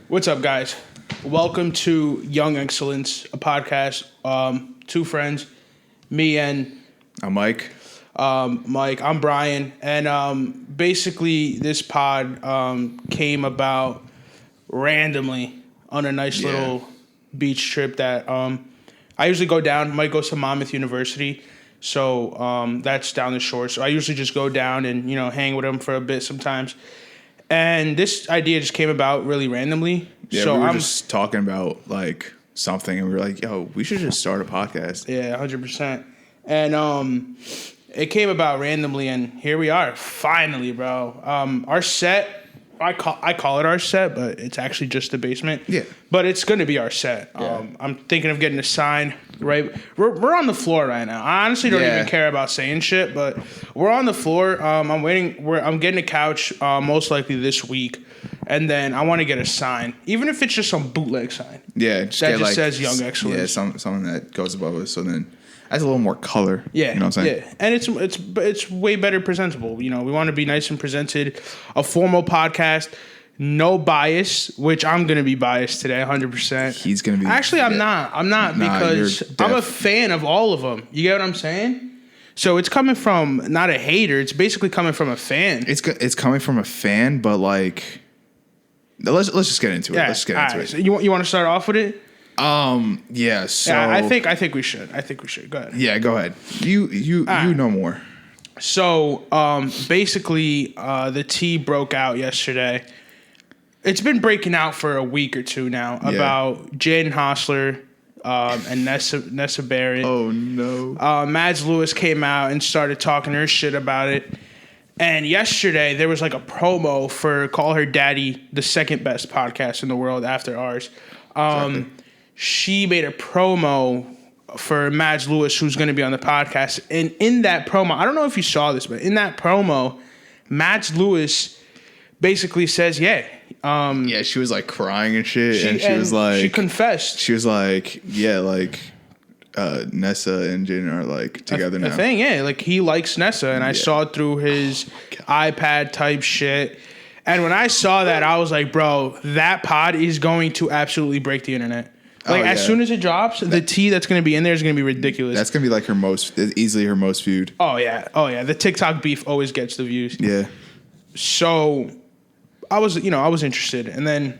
What's up, guys? Welcome to Young Excellence, a podcast. Two friends, me and I'm Mike. Mike. I'm Brian, and basically this pod came about randomly on a nice little beach trip that I usually go down. Mike goes to Monmouth University, so that's down the shore. So I usually just go down and hang with him for a bit sometimes. And this idea just came about really randomly. Yeah, so we were just talking about like something, and we were like, "Yo, we should just start a podcast." Yeah, 100%. And it came about randomly, and here we are, finally, bro. Our set, I call it our set, but it's actually just the basement. Yeah. But it's going to be our set. Yeah. I'm thinking of getting a sign. Right, we're on the floor right now. I honestly don't even care about saying shit, but we're on the floor. I'm waiting. I'm getting a couch most likely this week, and then I want to get a sign, even if it's just some bootleg sign. Yeah, just says Young Excellence. Yeah, something that goes above us. So then adds a little more color. Yeah, you know what I'm saying? Yeah, and it's way better presentable. We want to be nice and presented. A formal podcast. No bias, which I'm going to be biased today, 100%. He's going to be... Actually, I'm not. I'm not because I'm a fan of all of them. You get what I'm saying? So it's coming from not a hater. It's basically coming from a fan. It's coming from a fan, but like... Let's just get into it. Yeah, let's just get into it. So you want to start off with it? Yeah, so... Yeah, I think we should. Go ahead. Yeah, go ahead. You know more. So, basically, the tea broke out yesterday. It's been breaking out for a week or two now about Jaden Hossler and Nessa Barrett. Oh, no. Mads Lewis came out and started talking her shit about it. And yesterday, there was like a promo for Call Her Daddy, the second best podcast in the world after ours. Exactly. She made a promo for Mads Lewis, who's going to be on the podcast. And in that promo, I don't know if you saw this, but in that promo, Mads Lewis basically says, she was like crying and shit, and was like, she confessed. She was like, Nessa and Jaden are like together now. The thing, like he likes Nessa, and I saw it through his iPad type shit. And when I saw that, I was like, bro, that pod is going to absolutely break the internet. As soon as it drops, the tea that's going to be in there is going to be ridiculous. That's going to be like easily her most viewed. Oh yeah. The TikTok beef always gets the views. Yeah. So I was interested, and then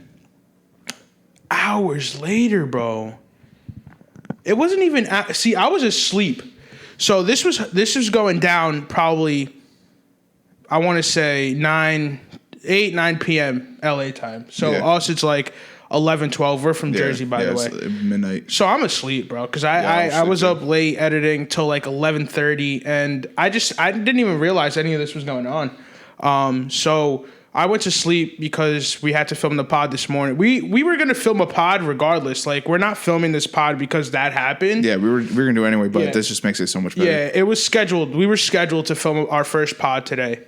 hours later, bro, it wasn't even. I was asleep. So this was going down probably. I want to say 9 p.m. LA time. So us, it's like 11, 12. We're from Jersey, by the way. It's midnight. So I'm asleep, bro, because I was up late editing till like 11:30, and I didn't even realize any of this was going on. So I went to sleep because we had to film the pod this morning. We were gonna film a pod regardless. Like, we're not filming this pod because that happened. Yeah, we were gonna do it anyway, but this just makes it so much better. Yeah, it was scheduled. We were scheduled to film our first pod today.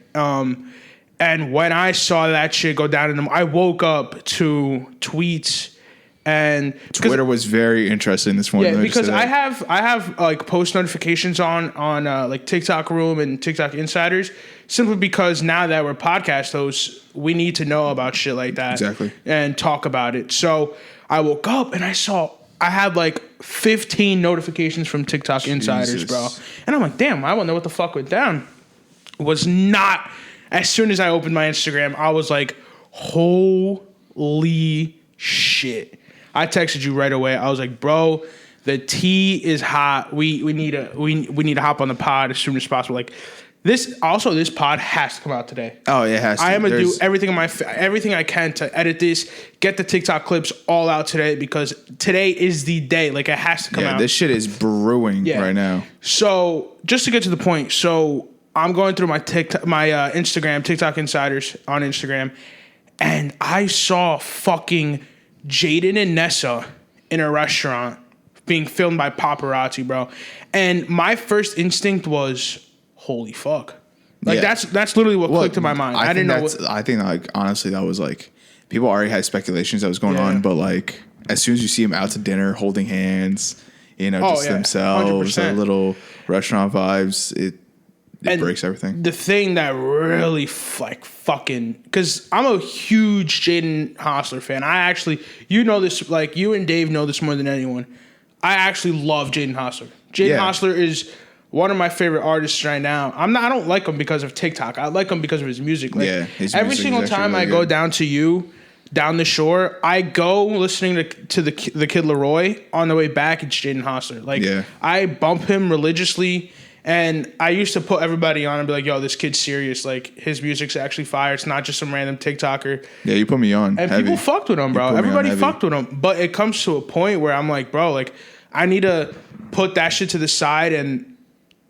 And when I saw that shit go down I woke up to tweets. And Twitter was very interesting this morning. Yeah, because I have like post notifications on like TikTok Room and TikTok Insiders, simply because now that we're podcast hosts, we need to know about shit like that. Exactly. And talk about it. So I woke up and I had like 15 notifications from TikTok Insiders, bro. And I'm like, damn, I don't know what the fuck went down. Was not. As soon as I opened my Instagram, I was like, holy shit. I texted you right away. I was like, bro, the tea is hot. We need to hop on the pod as soon as possible. Like, this pod has to come out today. Oh, it has to. I am gonna do everything I can to edit this, get the TikTok clips all out today, because today is the day. Like, it has to come out. Yeah, this shit is brewing right now. So just to get to the point, I'm going through my Instagram, TikTok Insiders on Instagram, and I saw fucking Jaden and Nessa in a restaurant being filmed by paparazzi, bro. And my first instinct was, holy fuck. Like, that's literally what clicked to my mind. I didn't know. I think, like, honestly, that was like, people already had speculations that was going on, but like, as soon as you see them out to dinner holding hands, themselves, 100%. little restaurant vibes, it breaks everything. The thing that really because I'm a huge Jaden Hossler fan. I actually, you know this, like you and Dave know this more than anyone. I actually love Jaden Hossler. Jaden Hossler is one of my favorite artists right now. I don't like him because of TikTok. I like him because of his music. Like, his every music single is time really I go down the shore, I go listening to the Kid Leroy. On the way back, it's Jaden Hossler. Like, I bump him religiously, and I used to put everybody on and be like, yo, this kid's serious. Like, his music's actually fire. It's not just some random TikToker. Yeah, you put me on. And heavy. people fucked with him, bro. Everybody fucked with him. But it comes to a point where I'm like, bro, like, I need to put that shit to the side and,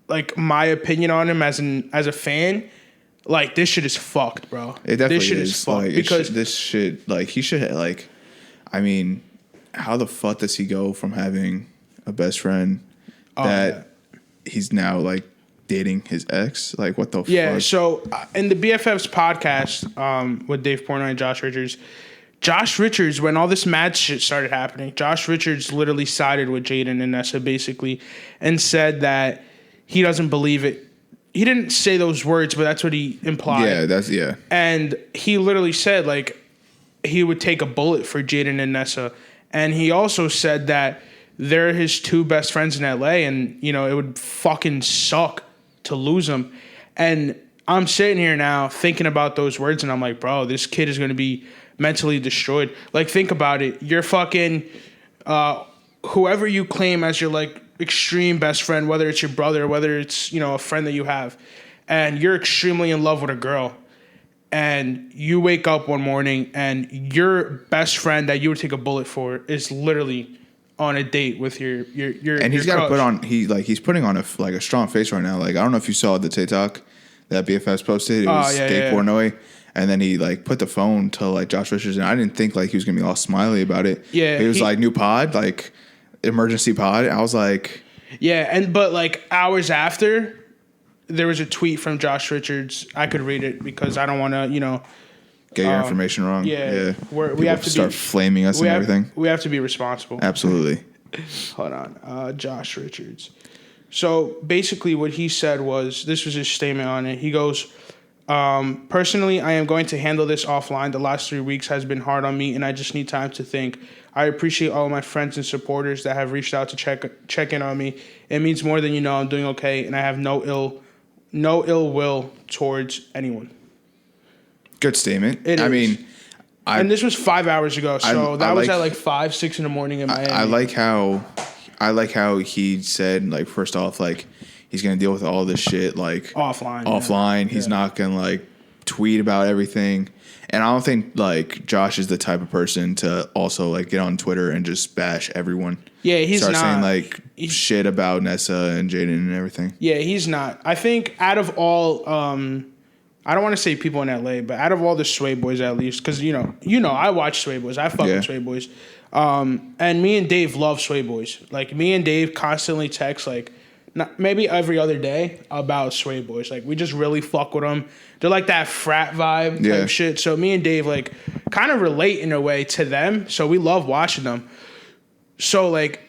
like, my opinion on him as a fan, like, this shit is fucked, bro. It definitely this shit is fucked like, because this shit, like, he should, like, I mean, how the fuck does he go from having a best friend that he's now, like, dating his ex? Like, what the fuck? Yeah, so in the BFFs podcast with Dave Portnoy and Josh Richards, when all this mad shit started happening, Josh Richards literally sided with Jaden and Nessa basically and said that he doesn't believe it. He didn't say those words, but that's what he implied. Yeah. And he literally said, like, he would take a bullet for Jaden and Nessa. And he also said that they're his two best friends in LA and, you know, it would fucking suck to lose them. And I'm sitting here now thinking about those words and I'm like, bro, this kid is going to be mentally destroyed. Like, think about it. You're fucking whoever you claim as your, like, extreme best friend, whether it's your brother, whether it's, you know, a friend that you have, and you're extremely in love with a girl, and you wake up one morning and your best friend that you would take a bullet for is literally on a date with your and he's got to put on he's putting on a strong face right now. Like, I don't know if you saw the TikTok that BFFs posted. It was Dave Portnoy. And then he, like, put the phone to, like, Josh Richards, and I didn't think, like, he was gonna be all smiley about it. Yeah, he was like, new pod, like, emergency pod. I was like, yeah, but like hours after, there was a tweet from Josh Richards. I could read it because I don't want to, you know, get your information wrong. Yeah, we have to start flaming us and everything. We have to be responsible. Absolutely. Hold on, Josh Richards. So basically, what he said was, this was his statement on it. He goes, personally, I am going to handle this offline. The last 3 weeks has been hard on me, and I just need time to think. I appreciate all of my friends and supporters that have reached out to check in on me. It means more than you know. I'm doing okay, and I have no ill will towards anyone. Good statement. I mean, and this was 5 hours ago, so that was at like 5, 6 in the morning in Miami. I like how he said, like, first off, like, he's gonna deal with all this shit, like, offline. Yeah. He's not gonna, like, tweet about everything. And I don't think, like, Josh is the type of person to also, like, get on Twitter and just bash everyone. Yeah, he's not. Start saying, like, shit about Nessa and Jaden and everything. Yeah, he's not. I think out of all, I don't want to say people in LA, but out of all the Sway Boys at least, because, you know, I watch Sway Boys. I fuck with Sway Boys. And me and Dave love Sway Boys. Like, me and Dave constantly text, like, maybe every other day about Sway Boys. Like, we just really fuck with them. They're like that frat vibe type shit. So me and Dave, like, kind of relate in a way to them. So we love watching them. So, like,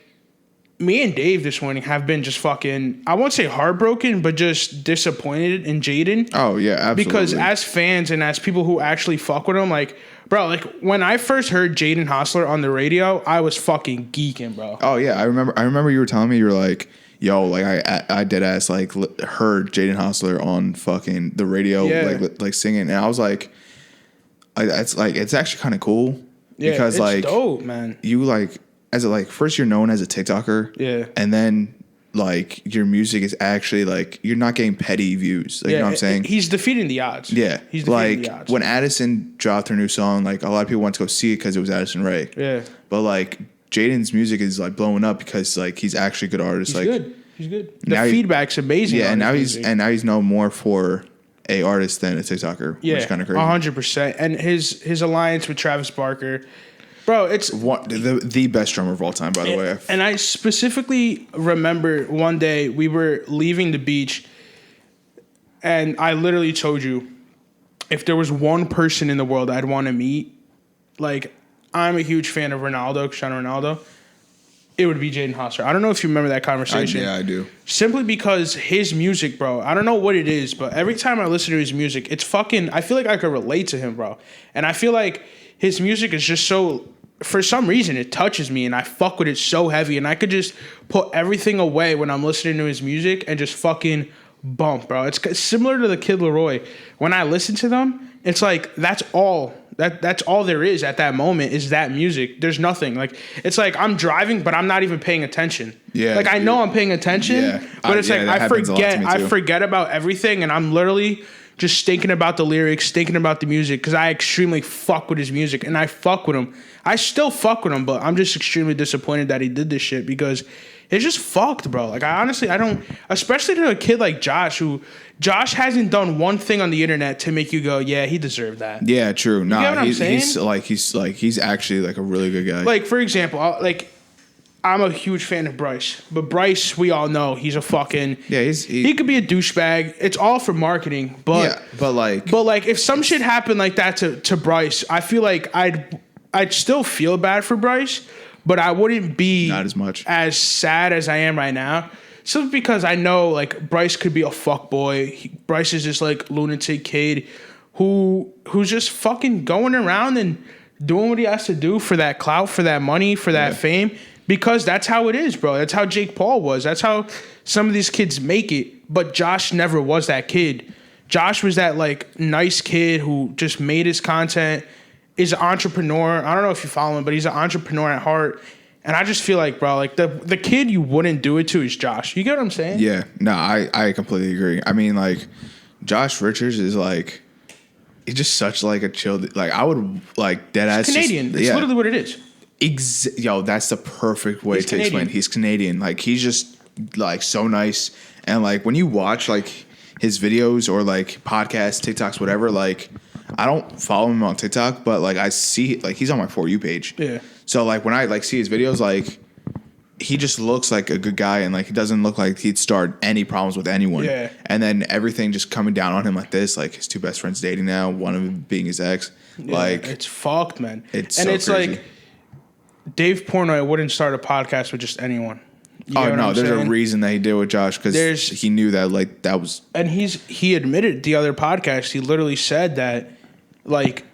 me and Dave this morning have been just fucking, I won't say heartbroken, but just disappointed in Jaden. Oh, yeah, absolutely. Because as fans and as people who actually fuck with him, like, bro, like, when I first heard Jaden Hossler on the radio, I was fucking geeking, bro. Oh, yeah, I remember you were telling me, you were like, yo, like, I dead ass, like, heard Jaden Hossler on fucking the radio, like singing, and I was like, it's actually kind of cool. Yeah, because, it's like, dope, man. You, like, as a, like, first you're known as a TikToker. Yeah. And then, like, your music is actually, like, you're not getting petty views. Like, you know what I'm saying? He's defeating the odds. Yeah. He's defeating the odds. When Addison dropped her new song, like, a lot of people went to go see it because it was Addison Rae. Yeah. But, like, Jaden's music is, like, blowing up because, like, he's actually a good artist. He's good. The feedback's amazing. Yeah, and now he's known more for a artist than a TikToker, which is kind of crazy. 100%. And his alliance with Travis Barker, bro, it's the best drummer of all time, by the way. And I specifically remember one day we were leaving the beach, and I literally told you, if there was one person in the world I'd want to meet, like, I'm a huge fan of Ronaldo, Cristiano Ronaldo. it would be Jaden Hossler. I don't know if you remember that conversation. Yeah, I do. Simply because his music, bro, I don't know what it is, but every time I listen to his music, it's fucking, I feel like I could relate to him, bro. And I feel like his music is just so, for some reason, it touches me and I fuck with it so heavy. And I could just put everything away when I'm listening to his music and just fucking bump, bro. It's similar to the Kid Laroi. When I listen to them, it's like, that's all there is at that moment is that music. There's nothing. Like, it's like I'm driving, but I'm not even paying attention. Yeah. Like, I know I'm paying attention, but it's like I forget about everything, and I'm literally just thinking about the lyrics, thinking about the music, because I extremely fuck with his music, and I fuck with him. I still fuck with him, but I'm just extremely disappointed that he did this shit because it's just fucked, bro. Like, I don't, especially to a kid like Josh, who Josh hasn't done one thing on the internet to make you go, yeah, he deserved that. Yeah, true. You get what I'm saying? He's actually like a really good guy. Like, for example, I'm a huge fan of Bryce, but Bryce, we all know he's a fucking he could be a douchebag. It's all for marketing, but if some shit happened like that to Bryce, I feel like I'd still feel bad for Bryce, but I wouldn't be not as much as sad as I am right now. Simply because I know like Bryce could be a fuckboy. Bryce is just like lunatic kid who's just fucking going around and doing what he has to do for that clout, for that money, for that fame. Because that's how it is, bro. That's how Jake Paul was. That's how some of these kids make it. But Josh never was that kid. Josh was that like nice kid who just made his content, is an entrepreneur. I don't know if you follow him, but he's an entrepreneur at heart. And I just feel like, bro, like the kid you wouldn't do it to is Josh. You get what I'm saying? Yeah. No, I completely agree. I mean, like, Josh Richards is like, he's just such like a chill. Like, I would like dead ass. Canadian. It's literally what it is. Yo, that's the perfect way to explain. He's Canadian. Like, he's just like so nice. And like when you watch like his videos or like podcasts, TikToks, whatever, like I don't follow him on TikTok, but like I see like he's on my For You page. Yeah. So like when I like see his videos, like he just looks like a good guy and like he doesn't look like he'd start any problems with anyone. Yeah. And then everything just coming down on him like this, like his two best friends dating now, one of them being his ex. Yeah, like it's fucked, man. It's crazy. Like Dave Portnoy wouldn't start a podcast with just anyone. Oh no, there's a reason that he did with Josh because he knew that like that was. And he admitted the other podcast. He literally said that like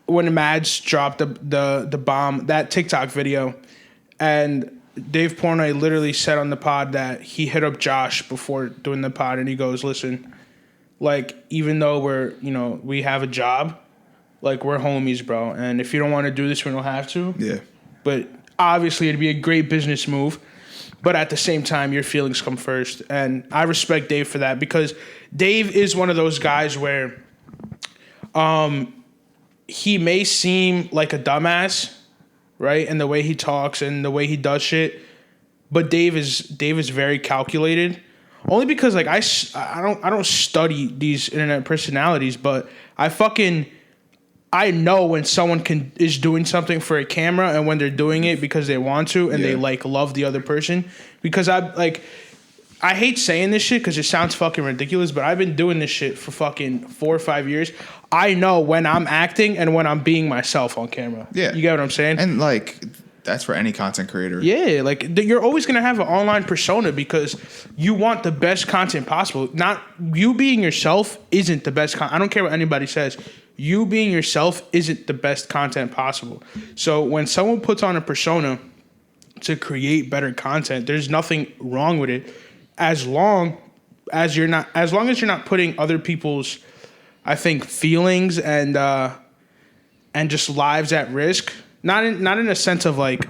when Mads dropped the bomb, that TikTok video, and Dave Portnoy literally said on the pod that he hit up Josh before doing the pod, and he goes, "Listen, like even though we have a job, like we're homies, bro, and if you don't want to do this, we don't have to." Yeah. But obviously, it'd be a great business move. But at the same time, your feelings come first. And I respect Dave for that because Dave is one of those guys where he may seem like a dumbass, right? And the way he talks and the way he does shit. But Dave is very calculated. Only because like I don't study these internet personalities, but I know when someone is doing something for a camera and when they're doing it because they want to and they like love the other person. Because I hate saying this shit because it sounds fucking ridiculous, but I've been doing this shit for fucking 4 or 5 years. I know when I'm acting and when I'm being myself on camera. Yeah. You get what I'm saying? And like that's for any content creator. Yeah, like you're always gonna have an online persona because you want the best content possible. Not you being yourself isn't the best. I don't care what anybody says. You being yourself isn't the best content possible. So when someone puts on a persona to create better content, there's nothing wrong with it, as long as you're not putting other people's, I think, feelings and just lives at risk. Not in a sense of like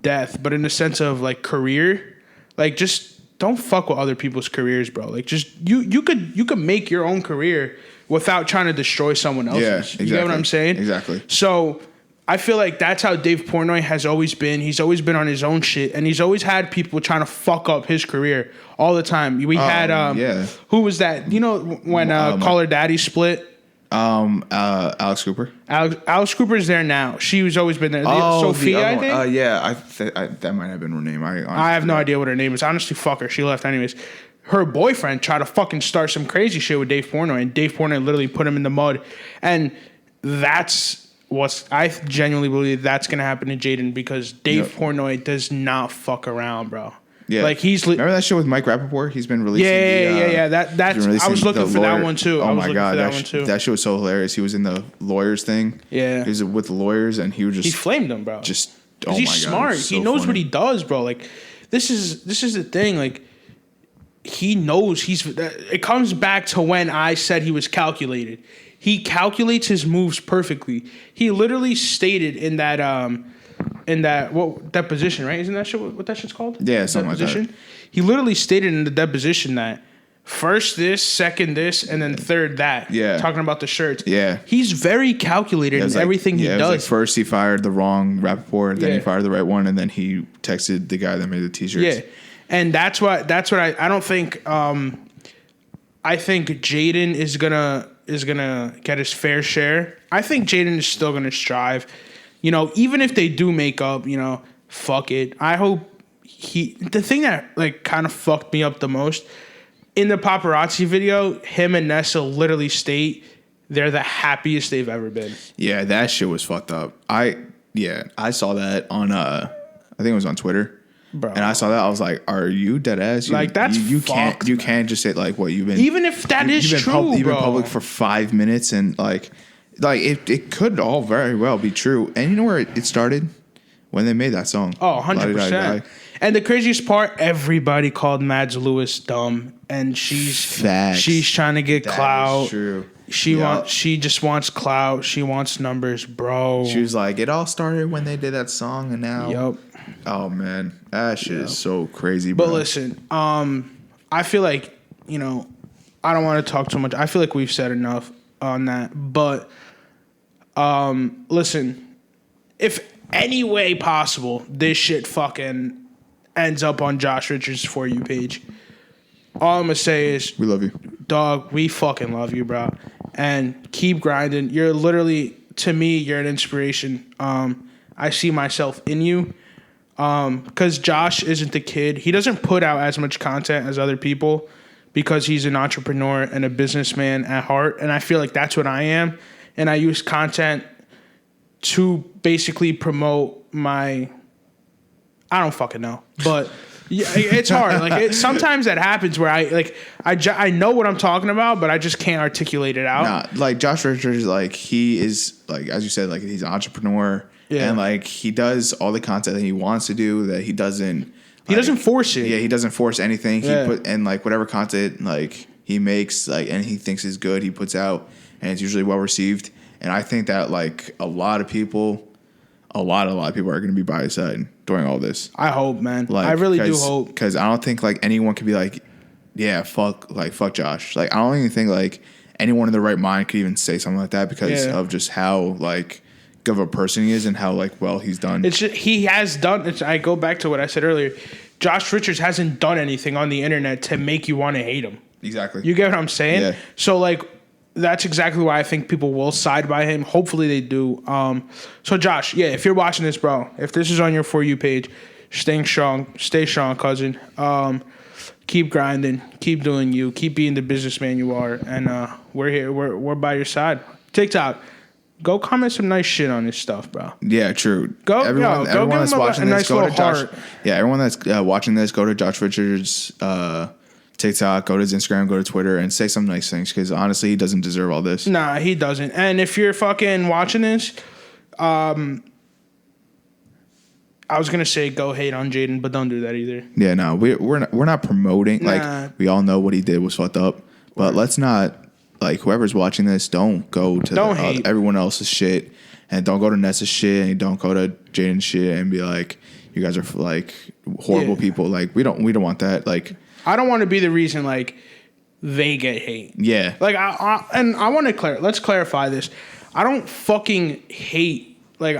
death, but in a sense of like career. Like just don't fuck with other people's careers, bro. Like just you could make your own career without trying to destroy someone else's. Yeah, exactly. You get what I'm saying? Exactly. So I feel like that's how Dave Portnoy has always been. He's always been on his own shit, and he's always had people trying to fuck up his career all the time. We had who was that? You know when Call Her Daddy split? Alex Cooper. Alex Cooper's there now. She's always been there. Sophia, I think. Yeah, that might have been her name. I have no idea what her name is. Honestly, fuck her. She left anyways. Her boyfriend tried to fucking start some crazy shit with Dave Portnoy, and Dave Portnoy literally put him in the mud. And that's I genuinely believe that's gonna happen to Jaden because Dave Portnoy does not fuck around, bro. Yeah, like remember that shit with Mike Rappaport? He's been releasing. Yeah. I was looking for that one too. Oh my god, that shit was so hilarious. He was in the lawyers thing. Yeah, he was with the lawyers, and he flamed them, bro. Just he's smart. So he knows what he does, bro. Like this is the thing. Like he knows It comes back to when I said he was calculated. He calculates his moves perfectly. He literally stated in that deposition, right? Isn't that shit what that shit's called? Yeah, something deposition? Like that. He literally stated in the deposition that first this, second this, and then third that. Yeah. Talking about the shirts. Yeah. He's very calculated in everything he does. Like first he fired the wrong Rappaport, then he fired the right one, and then he texted the guy that made the t-shirts. Yeah. And that's what I don't think I think Jaden is gonna get his fair share. I think Jaden is still gonna strive. You know, even if they do make up, you know, fuck it. I hope the thing that like kind of fucked me up the most in the paparazzi video, him and Nessa literally state they're the happiest they've ever been. Yeah, that shit was fucked up. I saw that on I think it was on Twitter. Bro. And I saw that, I was like, "Are you dead ass? Like that's you can't just say like what you've been even if that is true, you've been public for 5 minutes and like it could all very well be true. And you know where it started? When they made that song. Oh, 100%. And the craziest part, everybody called Mads Lewis dumb, and she's trying to get clout. True. She just wants clout. She wants numbers, bro. She was like, it all started when they did that song, and now. Yep. Oh man, that shit is so crazy. Bro. But listen, I feel like I don't want to talk too much. I feel like we've said enough on that. But listen, if any way possible this shit fucking ends up on Josh Richards' For You page, all I'm gonna say is we love you, dog. We fucking love you, bro, and keep grinding. You're literally, to me, you're an inspiration. I see myself in you. Because Josh isn't the kid. He doesn't put out as much content as other people because he's an entrepreneur and a businessman at heart. And I feel like that's what I am. And I use content to basically promote I don't fucking know. But yeah, it's hard. Like sometimes that happens where I know what I'm talking about, but I just can't articulate it out. Nah, like Josh Richards, like he is like, as you said, like he's an entrepreneur. Yeah. And like he does all the content that he wants to do, that he doesn't force it. Yeah, he doesn't force anything. He and like whatever content like he makes, like, and he thinks is good, he puts out, and it's usually well received. And I think that like a lot of people are going to be by his side during all this. I hope, man. Like, I really do hope, because I don't think like anyone could be like, yeah, fuck Josh. Like I don't even think like anyone in their right mind could even say something like that because of just how like of a person he is and how like well he's done. It's just, he has done. I go back to what I said earlier. Josh Richards hasn't done anything on the internet to make you want to hate him. Exactly. You get what I'm saying? Yeah. So like that's exactly why I think people will side by him. Hopefully they do. So Josh, if you're watching this, bro, if this is on your For You page, stay strong, cousin. Keep grinding, keep doing you, keep being the businessman you are, and we're here. We're by your side. TikTok. Go comment some nice shit on this stuff, bro. Yeah, true. Everyone that's watching this, go to Josh. Heart. Yeah, everyone that's watching this, go to Josh Richards' TikTok, go to his Instagram, go to Twitter, and say some nice things because honestly, he doesn't deserve all this. Nah, he doesn't. And if you're fucking watching this, I was gonna say go hate on Jaden, but don't do that either. Yeah, no, we're not promoting. Nah. Like we all know what he did was fucked up, but let's not. Like, whoever's watching this, don't go to everyone else's shit, and don't go to Nessa's shit, and don't go to Jaden's shit, and be like, you guys are like horrible people. Like, we don't want that. Like, I don't want to be the reason like they get hate. Yeah. Like, I want to let's clarify this. I don't fucking hate. Like,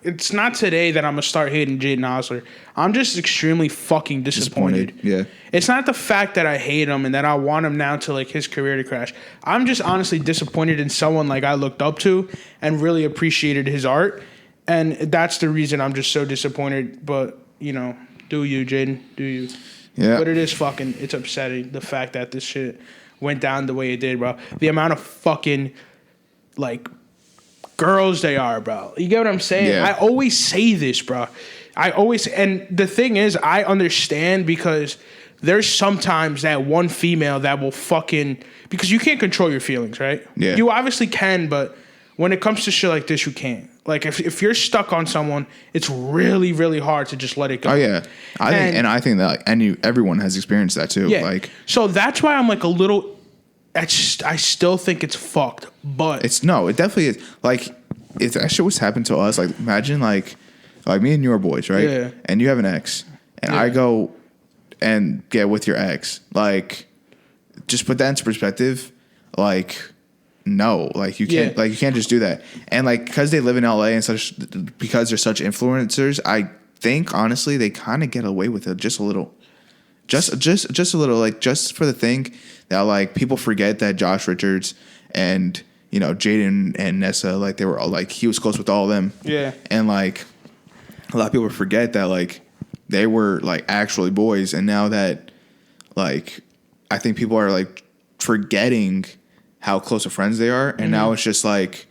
it's not today that I'm gonna start hating Jaden Hossler. I'm just extremely fucking disappointed. Yeah. It's not the fact that I hate him and that I want him now to like his career to crash. I'm just honestly disappointed in someone like I looked up to and really appreciated his art. And that's the reason I'm just so disappointed. But, do you, Jaden? Do you? Yeah. But it's upsetting, the fact that this shit went down the way it did, bro. The amount of fucking like girls they are, bro. You get what I'm saying? Yeah. I always say this, bro. And the thing is, I understand because there's sometimes that one female that will fucking, because you can't control your feelings, right? Yeah. You obviously can, but when it comes to shit like this, you can't. Like if you're stuck on someone, it's really, really hard to just let it go. Oh yeah, I think that everyone has experienced that too. Yeah. Like, so that's why I'm like a little. I still think it's fucked, but it definitely is. Like, if that shit was happened to us, like imagine like me and your boys, right? Yeah. And you have an ex, and I go and get with your ex. Like, just put that into perspective. Like, no, like you can't, like you can't just do that. And like because they live in LA and such, because they're such influencers, I think honestly they kind of get away with it just a little, just a little, like just for the thing that like people forget that Josh Richards and Jaden and Nessa, like they were all like he was close with all of them. Yeah. And like a lot of people forget that like they were like actually boys, and now that like I think people are like forgetting how close of friends they are, and now it's just like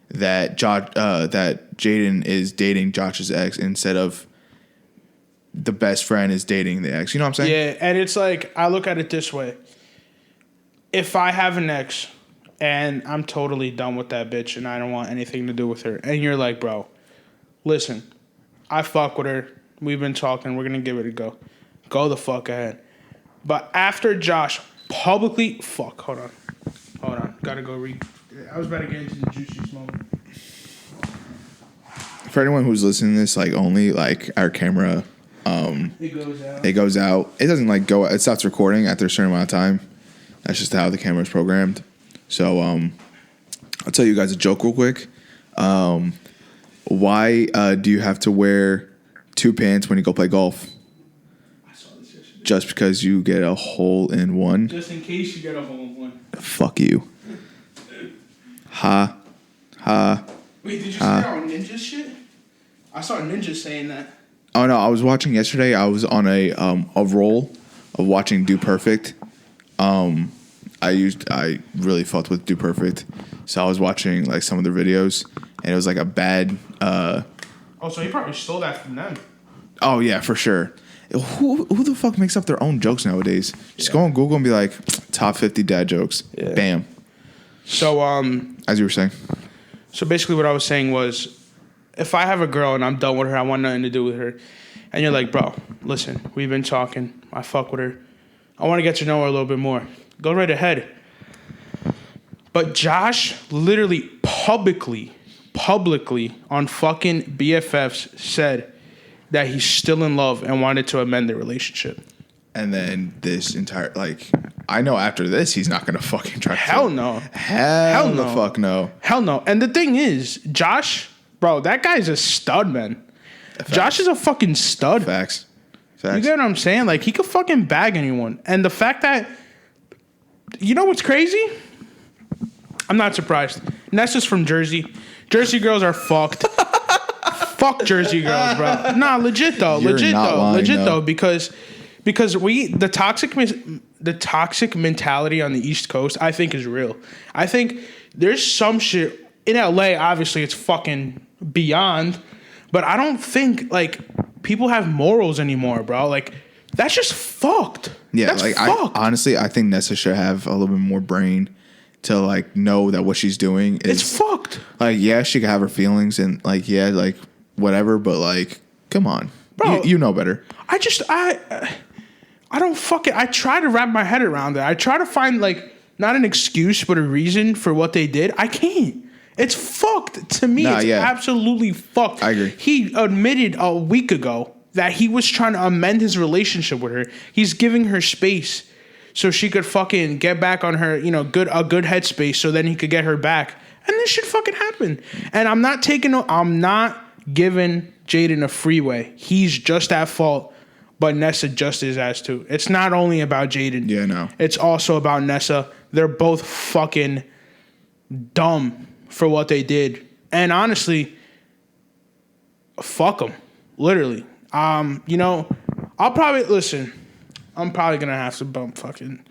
that that Jaden is dating Josh's ex instead of the best friend is dating the ex. You know what I'm saying? Yeah, and it's like I look at it this way. If I have an ex and I'm totally done with that bitch and I don't want anything to do with her, and you're like, bro, listen, I fuck with her. We've been talking. We're going to give it a go. Go the fuck ahead. But after Josh publicly... Fuck, hold on. Gotta go read. I was about to get into the juicy moment. For anyone who's listening to this, like only like our camera... It goes out. It doesn't like go... It stops recording after a certain amount of time. That's just how the camera is programmed. So I'll tell you guys a joke real quick. Why do you have to wear 2 pants when you go play golf? Just because you get a hole in one? Just in case you get a hole in one. Fuck you. Ha. Wait, did you see that on Ninja shit? I saw Ninja saying that. Oh no, I was watching yesterday. I was on a roll of watching Do Perfect. I really fucked with Do Perfect, so I was watching like some of their videos, and it was like a bad. So he probably stole that from them. Oh yeah, for sure. Who the fuck makes up their own jokes nowadays? Just go on Google and be like top 50 dad jokes. Yeah. Bam. So as you were saying. So basically, what I was saying was, if I have a girl and I'm done with her, I want nothing to do with her, and you're like, bro, listen, we've been talking. I fuck with her. I want to get to know her a little bit more. Go right ahead. But Josh literally publicly on fucking BFFs said that he's still in love and wanted to amend the relationship. And then this entire, like, I know after this, he's not going to fucking try to. Hell no. Hell no. Fuck no. Hell no. And the thing is, Josh, bro, that guy's a stud, man. Facts. Josh is a fucking stud. Facts. You get what I'm saying? Like, he could fucking bag anyone. And the fact that, you know what's crazy? I'm not surprised. Nessa's from Jersey. Jersey girls are fucked. Fuck Jersey girls, bro. Nah, legit though. Legit though. Because the toxic mentality on the East Coast, I think, is real. I think there's some shit in LA. Obviously, it's fucking beyond. But I don't think like people have morals anymore, bro. Like that's just fucked. Yeah, that's like fucked. I think Nessa should have a little bit more brain to like know that what she's doing is it's fucked. Like, yeah, she could have her feelings and like, yeah, like whatever, but like, come on, bro, you know better. I don't fucking. I try to wrap my head around it. I try to find like not an excuse but a reason for what they did. I can't. It's fucked to me. It's absolutely fucked. I agree. He admitted a week ago that he was trying to amend his relationship with her. He's giving her space so she could fucking get back on her, a good headspace so then he could get her back. And this shit fucking happened. And I'm not giving Jaden a freeway. He's just at fault, but Nessa just is as too. It's not only about Jaden. Yeah, no. It's also about Nessa. They're both fucking dumb for what they did. And honestly, fuck them. Literally. I'm probably going to have to bump fucking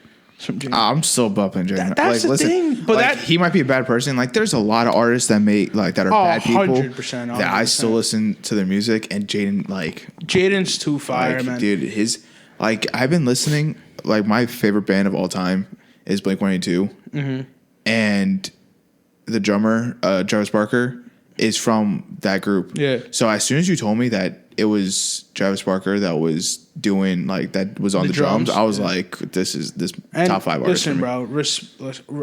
I'm still bumping Jaden. That's the thing, but he might be a bad person. Like, there's a lot of artists that that are bad people 100%. that I still listen to their music. And Jaden's too fire, man. Dude, I've been listening. Like, my favorite band of all time is Blink-182, and the drummer Travis Barker is from that group. Yeah. So as soon as you told me that it was Travis Barker that was doing that was on the drums, I was like, this is top 5 artist. Listen, bro,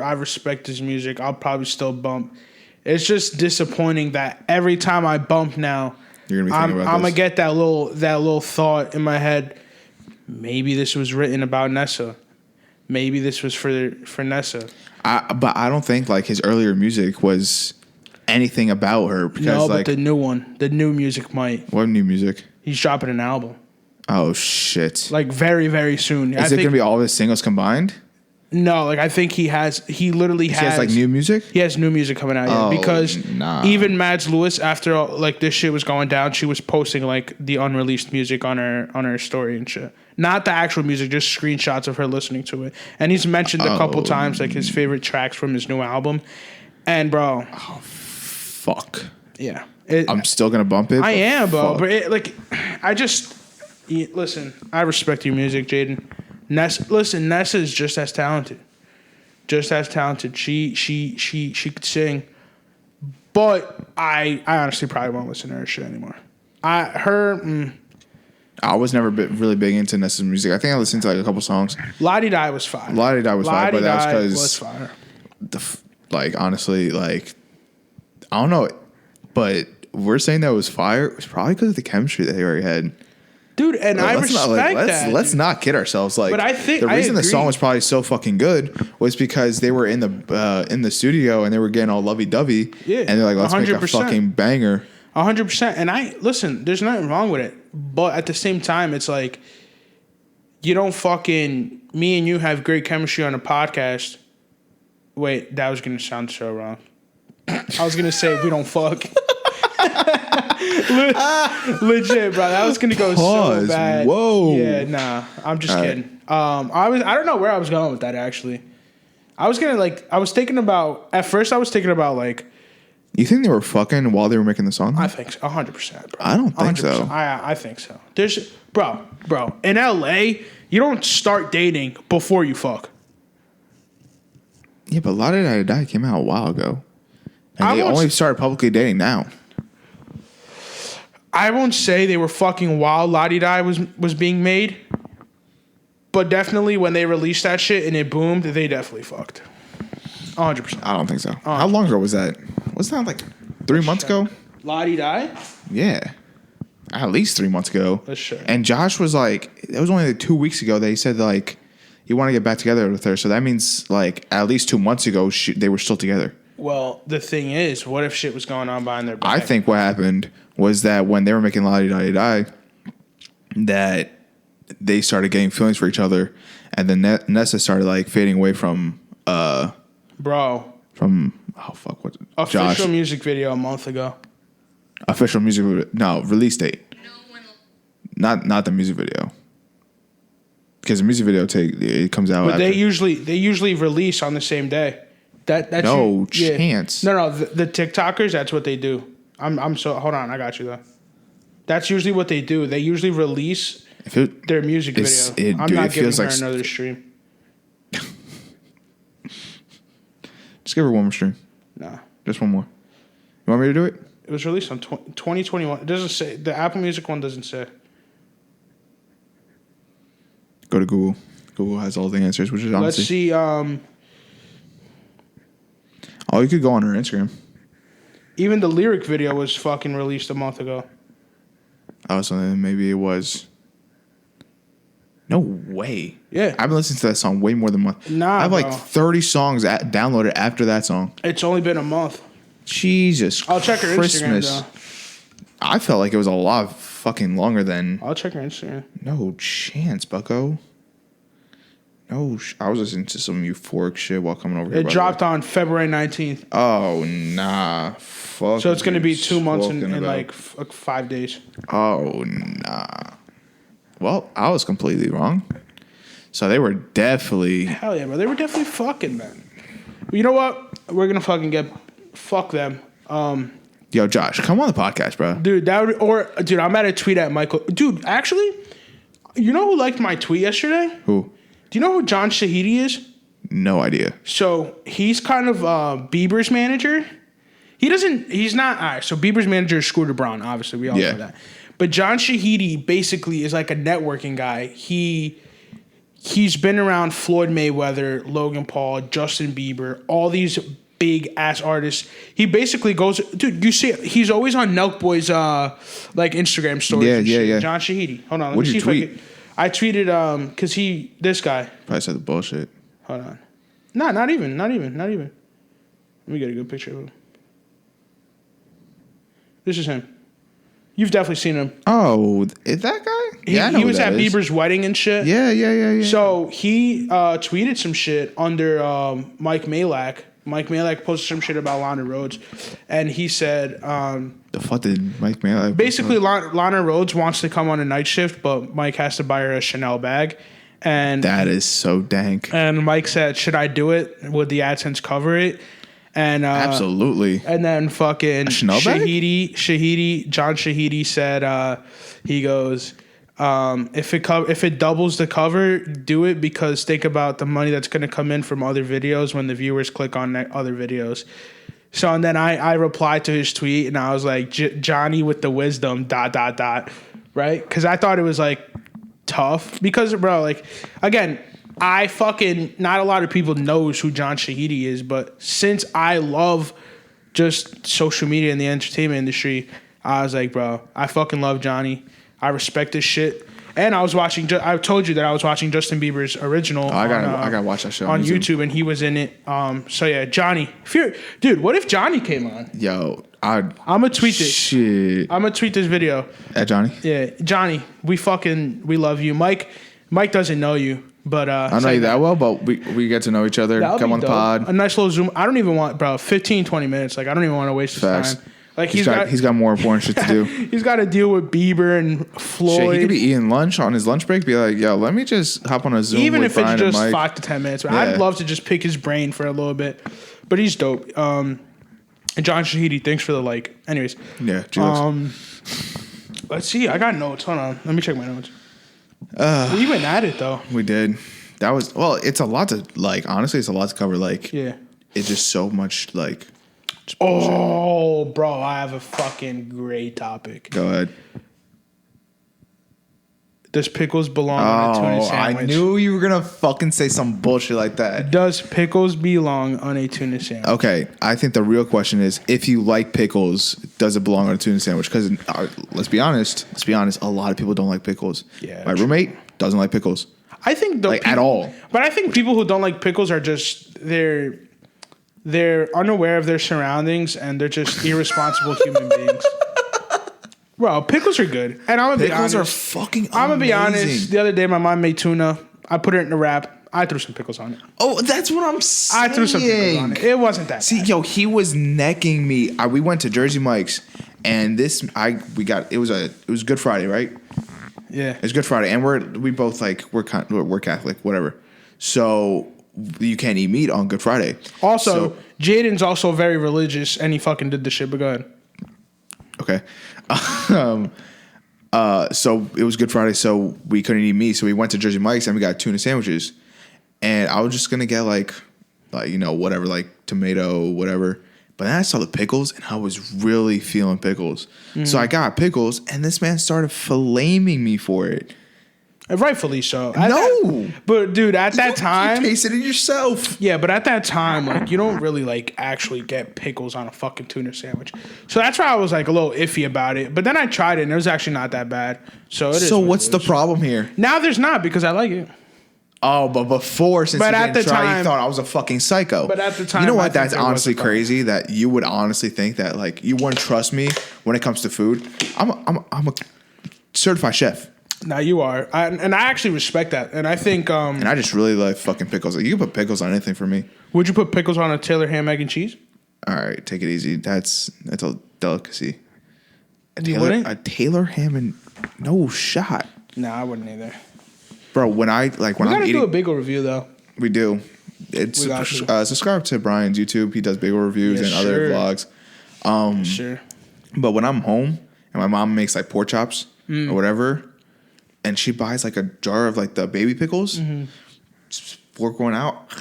I respect his music. I'll probably still bump. It's just disappointing that every time I bump now, you're gonna be thinking about I'm gonna get that little thought in my head. Maybe this was written about Nessa. Maybe this was for Nessa. But I don't think his earlier music was anything about her. Because, but the new music might. What new music? He's dropping an album. Oh shit! Very, very soon. Is it gonna be all of his singles combined? No, I think he literally has new music. He has new music coming out because even Mads Lewis, after all, this shit was going down, she was posting the unreleased music on her story and shit. Not the actual music, just screenshots of her listening to it. And he's mentioned a couple times his favorite tracks from his new album. And bro, fuck. Yeah, I'm still gonna bump it. I am, bro. But listen. I respect your music, Jaden. Nessa is just as talented. She could sing, but I honestly probably won't listen to her shit anymore. I was never really big into Nessa's music. I think I listened to a couple songs. La Di Da was fire. But that was because honestly, I don't know, but we're saying that it was fire. It was probably because of the chemistry that they already had. Dude, and I respect that. Let's not kid ourselves. But I think the reason the song was probably so fucking good was because they were in the studio and they were getting all lovey-dovey. Yeah, and they're like, let's 100%. Make a fucking banger. 100%. And listen, there's nothing wrong with it. But at the same time, it's you don't fucking, me and you have great chemistry on a podcast. Wait, that was going to sound so wrong. I was going to say we don't fuck. Legit, bro. That was gonna go so bad. Whoa. Yeah, nah. I'm just kidding. I don't know where I was going with that actually. I was thinking about You think they were fucking while they were making the song? I think so, 100%, bro. I don't think so. I think so. There's bro. In LA, you don't start dating before you fuck. Yeah, but La Di Da came out a while ago. And they only started publicly dating now. I won't say they were fucking while La Di Da was being made, but definitely when they released that shit and it boomed, they definitely fucked. 100%. I don't think so. How long ago was that? Wasn't that 3 months ago? La Di Da? Yeah. At least 3 months ago. That's sure. And Josh was it was only 2 weeks ago that he said he wanted to get back together with her. So that means at least 2 months ago they were still together. Well, the thing is, what if shit was going on behind their back? I think what happened was that when they were making La Di Da, that they started getting feelings for each other, and then Nessa started fading away from official Josh. Music video a month ago. Official music video, no release date. Not the music video, because the music video it comes out. But they usually release on the same day. That's no chance. No, the TikTokers, that's what they do. Hold on, I got you though. That's usually what they do. They usually release their music video. I'm not giving her another stream. Just give her one more stream. Nah. Just one more. You want me to do it? It was released on 2021. It doesn't say. The Apple Music one doesn't say. Go to Google. Google has all the answers, which is honestly. Let's see. Oh, you could go on her Instagram. Even the lyric video was fucking released a month ago. Oh, so then maybe it was. No way. Yeah. I've been listening to that song way more than a month. Nah, I have 30 songs downloaded after that song. It's only been a month. Jesus I'll check her Christmas. Instagram, though. I felt like it was a lot fucking longer than. I'll check her Instagram. No chance, bucko. No, I was listening to some euphoric shit while coming over here. It dropped on February 19th. Oh, nah. Fuck. So it's going to be 2 months in 5 days. Oh, nah. Well, I was completely wrong. So they were definitely... Hell yeah, bro. They were definitely fucking, man. You know what? We're going to fucking fuck them. Yo, Josh, come on the podcast, bro. Dude, dude, I'm at a tweet at Michael. Dude, actually, you know who liked my tweet yesterday? Who? Do you know who John Shahidi is? No idea. So he's kind of Bieber's manager. He's not. All right, so Bieber's manager is Scooter Braun, obviously. We all know that. But John Shahidi basically is like a networking guy. He's been around Floyd Mayweather, Logan Paul, Justin Bieber, all these big ass artists. He basically goes, dude. You see, he's always on Nelk Boy's like Instagram stories. Yeah. John Shahidi. Hold on. What'd you tweet? I tweeted because this guy probably said the bullshit. Hold on. No, not even. Let me get a good picture of him. This is him. You've definitely seen him. Oh, is that guy? He was at Bieber's wedding and shit. Yeah. So he tweeted some shit under Mike Malak. Mike Malak posted some shit about Lana Rhoades, and he said, "The fuck did Mike Malak?" Basically, Lana Rhoades wants to come on a night shift, but Mike has to buy her a Chanel bag, and that is so dank. And Mike said, "Should I do it? Would the AdSense cover it?" And absolutely. And then fucking John Shahidi said, he goes, if it doubles the cover, do it, because think about the money that's going to come in from other videos when the viewers click on other videos. So, and then I replied to his tweet and I was like, Johnny with the wisdom, ... right? Because I thought it was like tough because, bro, like, again, not a lot of people knows who John Shahidi is, but since I love just social media and the entertainment industry, I was like, bro, I fucking love Johnny. I respect this shit. And I was watching, I told you that I was watching Justin Bieber's original. I gotta watch that show on YouTube, and he was in it. So yeah, Johnny. Dude, what if Johnny came on? Yo, I'm gonna tweet it. Shit. I'm gonna tweet this video. At Johnny? Yeah, Johnny, we love you. Mike doesn't know you. But I know you that well, but we get to know each other. Come on the pod. A nice little Zoom. I don't even want, bro, 15, 20 minutes. Like, I don't even want to waste his time. Like, he's got more important shit to do. He's got to deal with Bieber and Floyd. Shit, he could be eating lunch on his lunch break. Be like, yo, let me just hop on a Zoom. Even with Brian, if it's just 5 to 10 minutes. Yeah. I'd love to just pick his brain for a little bit. But he's dope. And John Shahidi, thanks for the like. Anyways. Yeah. Let's see. I got notes. Hold on. Let me check my notes. We went at it though. We did. That was it's a lot to like. Honestly, it's a lot to cover. Like, yeah, it's just so much. Like, oh, bro, I have a fucking great topic. Go ahead. Does pickles belong on a tuna sandwich? I knew you were gonna fucking say some bullshit like that. Does pickles belong on a tuna sandwich? Okay, I think the real question is, if you like pickles, does it belong on a tuna sandwich? Because let's be honest, a lot of people don't like pickles. Yeah, my roommate doesn't like pickles. I think at all. But I think people who don't like pickles are just they're unaware of their surroundings and they're just irresponsible human beings. Bro, pickles are good. And I'm gonna be honest. Pickles are fucking amazing. I'm gonna be honest. The other day, my mom made tuna. I put it in a wrap. I threw some pickles on it. Oh, that's what I'm saying. I threw some pickles on it. It wasn't that bad. Yo, he was necking me. We went to Jersey Mike's, and it was Good Friday, right? Yeah, it's Good Friday, and we're Catholic, whatever. So you can't eat meat on Good Friday. Also, Jaden's also very religious, and he fucking did the shit. But go ahead. Okay. So it was Good Friday, so we couldn't eat meat. So we went to Jersey Mike's and we got tuna sandwiches. And I was just gonna get like whatever, like tomato, whatever. But then I saw the pickles and I was really feeling pickles. Mm-hmm. So I got pickles and this man started flaming me for it. Rightfully so. But dude, at that time, you tasted it yourself. Yeah, but at that time, like, you don't really like actually get pickles on a fucking tuna sandwich. So that's why I was like a little iffy about it. But then I tried it and it was actually not that bad. So what's the problem here? Now there's not, because I like it. Oh, but before, since you didn't try, you thought I was a fucking psycho. But at the time, you know what? That's honestly crazy. That you would honestly think that like you wouldn't trust me when it comes to food. I'm a certified chef. Now you are, and I actually respect that, and I think. And I just really like fucking pickles. Like, you can put pickles on anything for me. Would you put pickles on a Taylor ham, egg, and cheese? All right, take it easy. That's a delicacy. You wouldn't? A Taylor ham and no shot. No, I wouldn't either. Bro, when I'm eating, do a bagel review though. We do. It's subscribe to Brian's YouTube. He does bagel reviews and other vlogs. Sure. But when I'm home and my mom makes like pork chops or whatever, and she buys like a jar of like the baby pickles, fork going out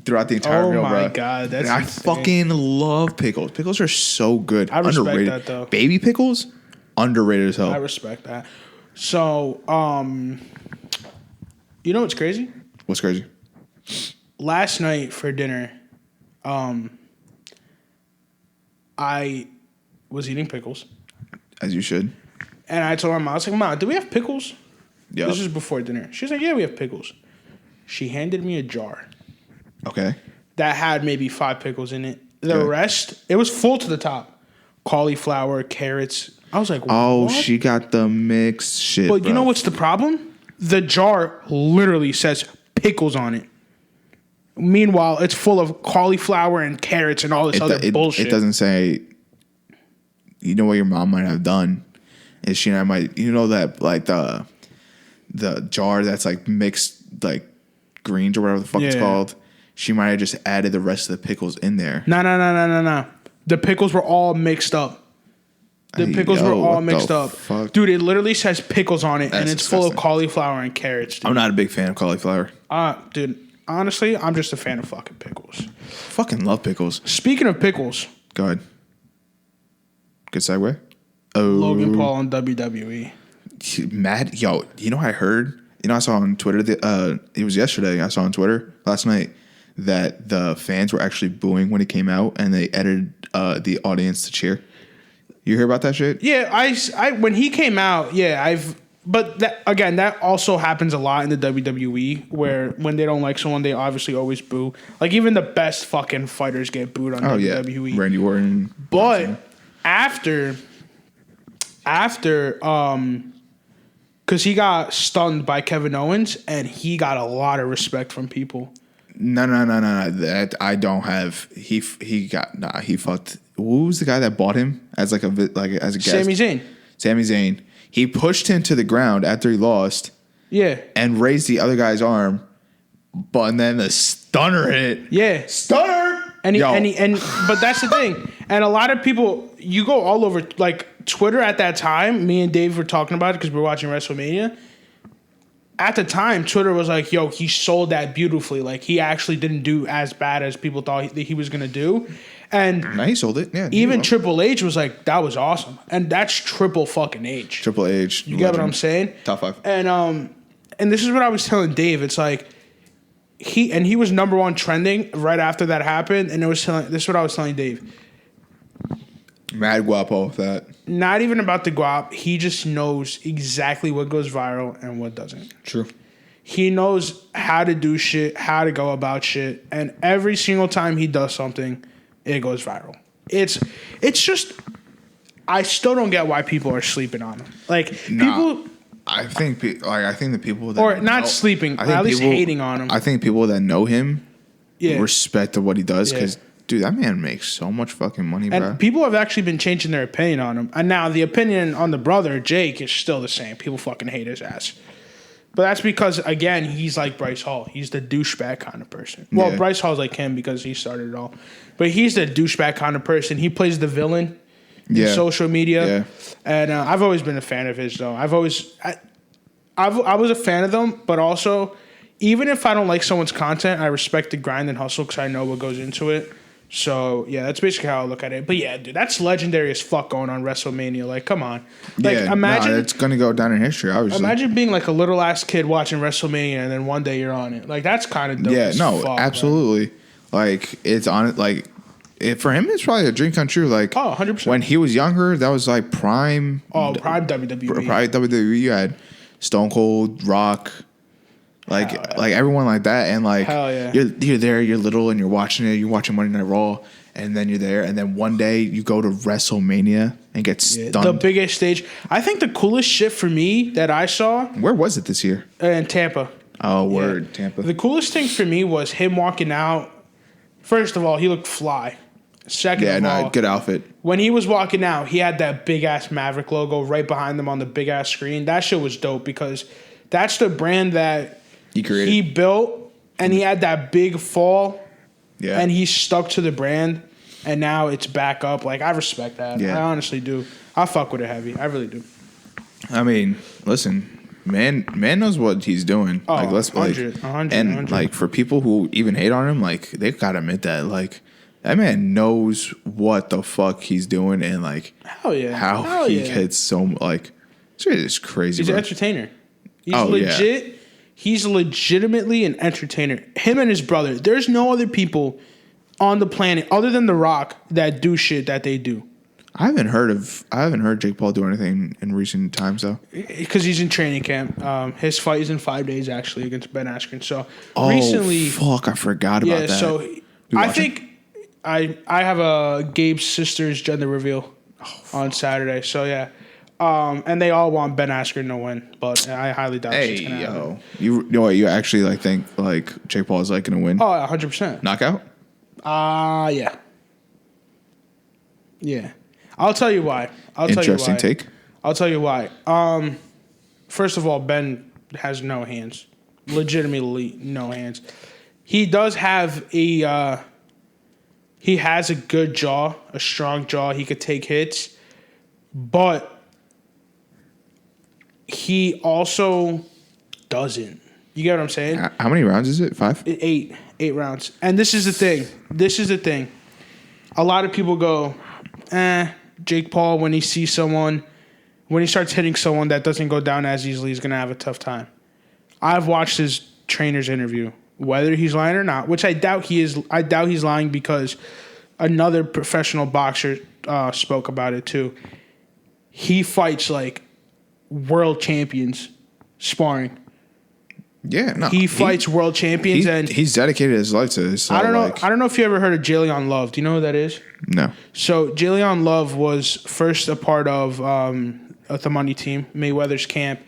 throughout the entire meal, bro. Oh my god, that's insane. I fucking love pickles. Pickles are so good. I respect that though. Baby pickles, underrated as hell. I respect that. So, you know what's crazy? What's crazy? Last night for dinner, I was eating pickles. As you should. And I told my mom, I was like, Mom, do we have pickles? Yeah. This is before dinner. She was like, yeah, we have pickles. She handed me a jar. Okay. That had maybe 5 pickles in it. The rest, it was full to the top. Cauliflower, carrots. I was like, what? She got the mixed shit, But you know what's the problem? The jar literally says pickles on it. Meanwhile, it's full of cauliflower and carrots and all this other bullshit. It doesn't say, you know what your mom might have done is she and I might, you know that like the jar that's like mixed like greens or whatever the fuck it's called. She might have just added the rest of the pickles in there. No. The pickles were all mixed up. The pickles were all mixed up. Fuck? Dude, it literally says pickles on it, and it's disgusting. Full of cauliflower and carrots. Dude. I'm not a big fan of cauliflower. Dude, honestly, I'm just a fan of fucking pickles. Fucking love pickles. Speaking of pickles. Go ahead. Good segue. Logan Paul on WWE. Mad. Yo, you know what I heard? You know, I saw on Twitter, it was yesterday, I saw on Twitter last night that the fans were actually booing when he came out, and they edited the audience to cheer. You hear about that shit? Yeah, I when he came out, but that also happens a lot in the WWE, where when they don't like someone, they obviously always boo. Like even the best fucking fighters get booed on WWE. Yeah. Randy Orton. But after, because he got stunned by Kevin Owens, and he got a lot of respect from people. No. That I don't have. He fucked. Who was the guy that bought him as as a guest? Sami Zayn. He pushed him to the ground after he lost. Yeah. And raised the other guy's arm, and then the stunner hit. Yeah. Stunner. But that's the thing. And a lot of people, you go all over like Twitter at that time. Me and Dave were talking about it because we were watching WrestleMania. At the time, Twitter was like, yo, he sold that beautifully. Like, he actually didn't do as bad as people thought he was going to do. And now he sold it. Yeah. Even Triple H was like, that was awesome. And that's Triple fucking H. Triple H. You get what I'm saying? Top 5. And this is what I was telling Dave. It's like, he was number 1 trending right after that happened. And this is what I was telling Dave. Mad guapo with that. Not even about the guap. He just knows exactly what goes viral and what doesn't. True. He knows how to do shit, how to go about shit, and every single time he does something, it goes viral. It's just, I still don't get why people are sleeping on him. Like people, I think the people that sleeping, at least hating on him. I think people that know him, respect what he does because. Dude, that man makes so much fucking money, bro. And people have actually been changing their opinion on him. And now the opinion on the brother, Jake, is still the same. People fucking hate his ass. But that's because, again, he's like Bryce Hall. He's the douchebag kind of person. Well, Bryce Hall's like him because he started it all. But he's the douchebag kind of person. He plays the villain in social media. Yeah. And I've always been a fan of his, though. I was a fan of them, but also, even if I don't like someone's content, I respect the grind and hustle because I know what goes into it. So, yeah, that's basically how I look at it. But, yeah, dude, that's legendary as fuck going on WrestleMania. Like, come on. Like, imagine... it's going to go down in history, obviously. Imagine being, like, a little-ass kid watching WrestleMania and then one day you're on it. Like, that's kind of dope as fuck, absolutely. Man. Like, it's on it. Like, for him, it's probably a dream come true. Like, 100%. When he was younger, that was, like, prime... prime WWE. Prime WWE. You had Stone Cold, Rock... Like everyone like that, and like you're there, you're little, and you're watching it. You're watching Monday Night Raw, and then you're there, and then one day you go to WrestleMania and get stunned. The biggest stage. I think the coolest shit for me that I saw. Where was it this year? In Tampa. Oh, word, Tampa. The coolest thing for me was him walking out. First of all, he looked fly. Second of all, good outfit. When he was walking out, he had that big ass Maverick logo right behind him on the big ass screen. That shit was dope because That's the brand that he built, and he had that big fall. Yeah. And he stuck to the brand, and now it's back up. Like, I respect that. Yeah. I honestly do. I fuck with it heavy. I really do. I mean, listen, man knows what he's doing. Oh, like, let's 100, 100. Like, for people who even hate on him, like, they've got to admit that, like, that man knows what the fuck he's doing, and like, hell yeah, how he gets so like, it's crazy. He's an entertainer. He's legit. Yeah. He's legitimately an entertainer. Him and his brother. There's no other people on the planet other than The Rock that do shit that they do. I haven't heard Jake Paul do anything in recent times though. Because he's in training camp. His fight is in 5 days actually against Ben Askren. So recently, fuck, I forgot about that. So I think I have Gabe's sister's gender reveal on Saturday. So yeah. And they all want Ben Askren to win, but I highly doubt it's gonna happen. You know what? You actually like think like Jake Paul is like gonna win? Oh, 100%. Knockout? Yeah. Yeah. I'll tell you why. Interesting take. I'll tell you why. First of all, Ben has no hands. Legitimately no hands. He does have he has a good jaw, a strong jaw. He could take hits, but he also doesn't. You get what I'm saying? How many rounds is it? 5? 8 rounds. And this is the thing. A lot of people go, Jake Paul, when he starts hitting someone that doesn't go down as easily, he's going to have a tough time. I've watched his trainer's interview, whether he's lying or not, which I doubt he is. I doubt he's lying because another professional boxer spoke about it too. He fights like world champions sparring. Yeah, no. He fights world champions, and he's dedicated his life to this. So I don't know if you ever heard of Jaden Love. Do you know who that is? No. So Jaden Love was first a part of the Money Team, Mayweather's camp,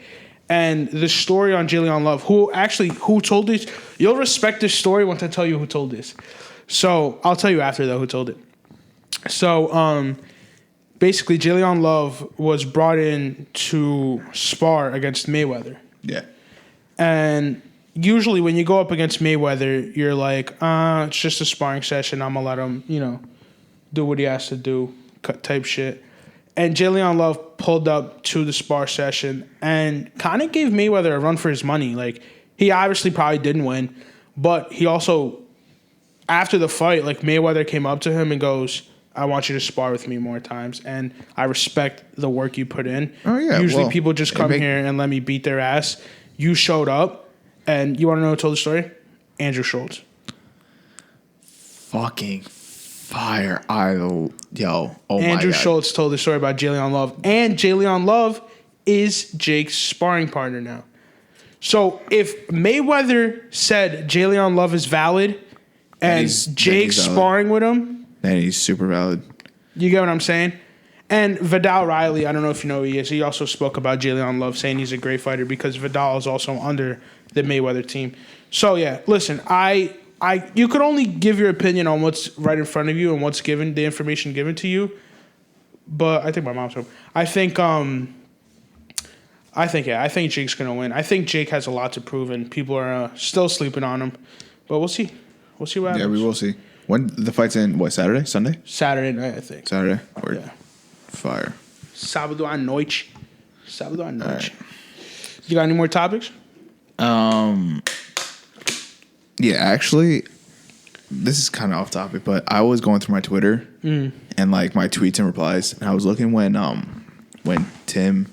and the story on Jaden Love, who told this, you'll respect this story once I tell you who told this. So I'll tell you after though who told it. So basically, Jaden Love was brought in to spar against Mayweather. Yeah. And usually when you go up against Mayweather, you're like, it's just a sparring session. I'm going to let him, do what he has to do, type shit. And Jaden Love pulled up to the spar session and kind of gave Mayweather a run for his money. Like, he obviously probably didn't win, but he also, after the fight, like, Mayweather came up to him and goes, I want you to spar with me more times, and I respect the work you put in. Oh, yeah. Usually people just come here and let me beat their ass. You showed up, and you want to know who told the story? Andrew Schultz. Fucking fire. Oh Andrew Schultz told the story about Jaden Love, and Jaden Love is Jake's sparring partner now. So if Mayweather said Jaden Love is valid, and Jake's sparring with him, then he's super valid. You get what I'm saying? And Vidal Riley, I don't know if you know who he is. He also spoke about Jaden Love, saying he's a great fighter because Vidal is also under the Mayweather team. So yeah, listen, you could only give your opinion on what's right in front of you and what's given, the information given to you. But I think my mom's home. I think Jake's gonna win. I think Jake has a lot to prove, and people are still sleeping on him. But we'll see. We'll see what happens. Yeah, we will see. When the fight's in, what, Saturday? Sunday? Saturday night, I think. Saturday? Yeah. Fire. Sábado à noite. Right. You got any more topics? Yeah, actually, this is kind of off topic, but I was going through my Twitter and like my tweets and replies, and I was looking when Tim,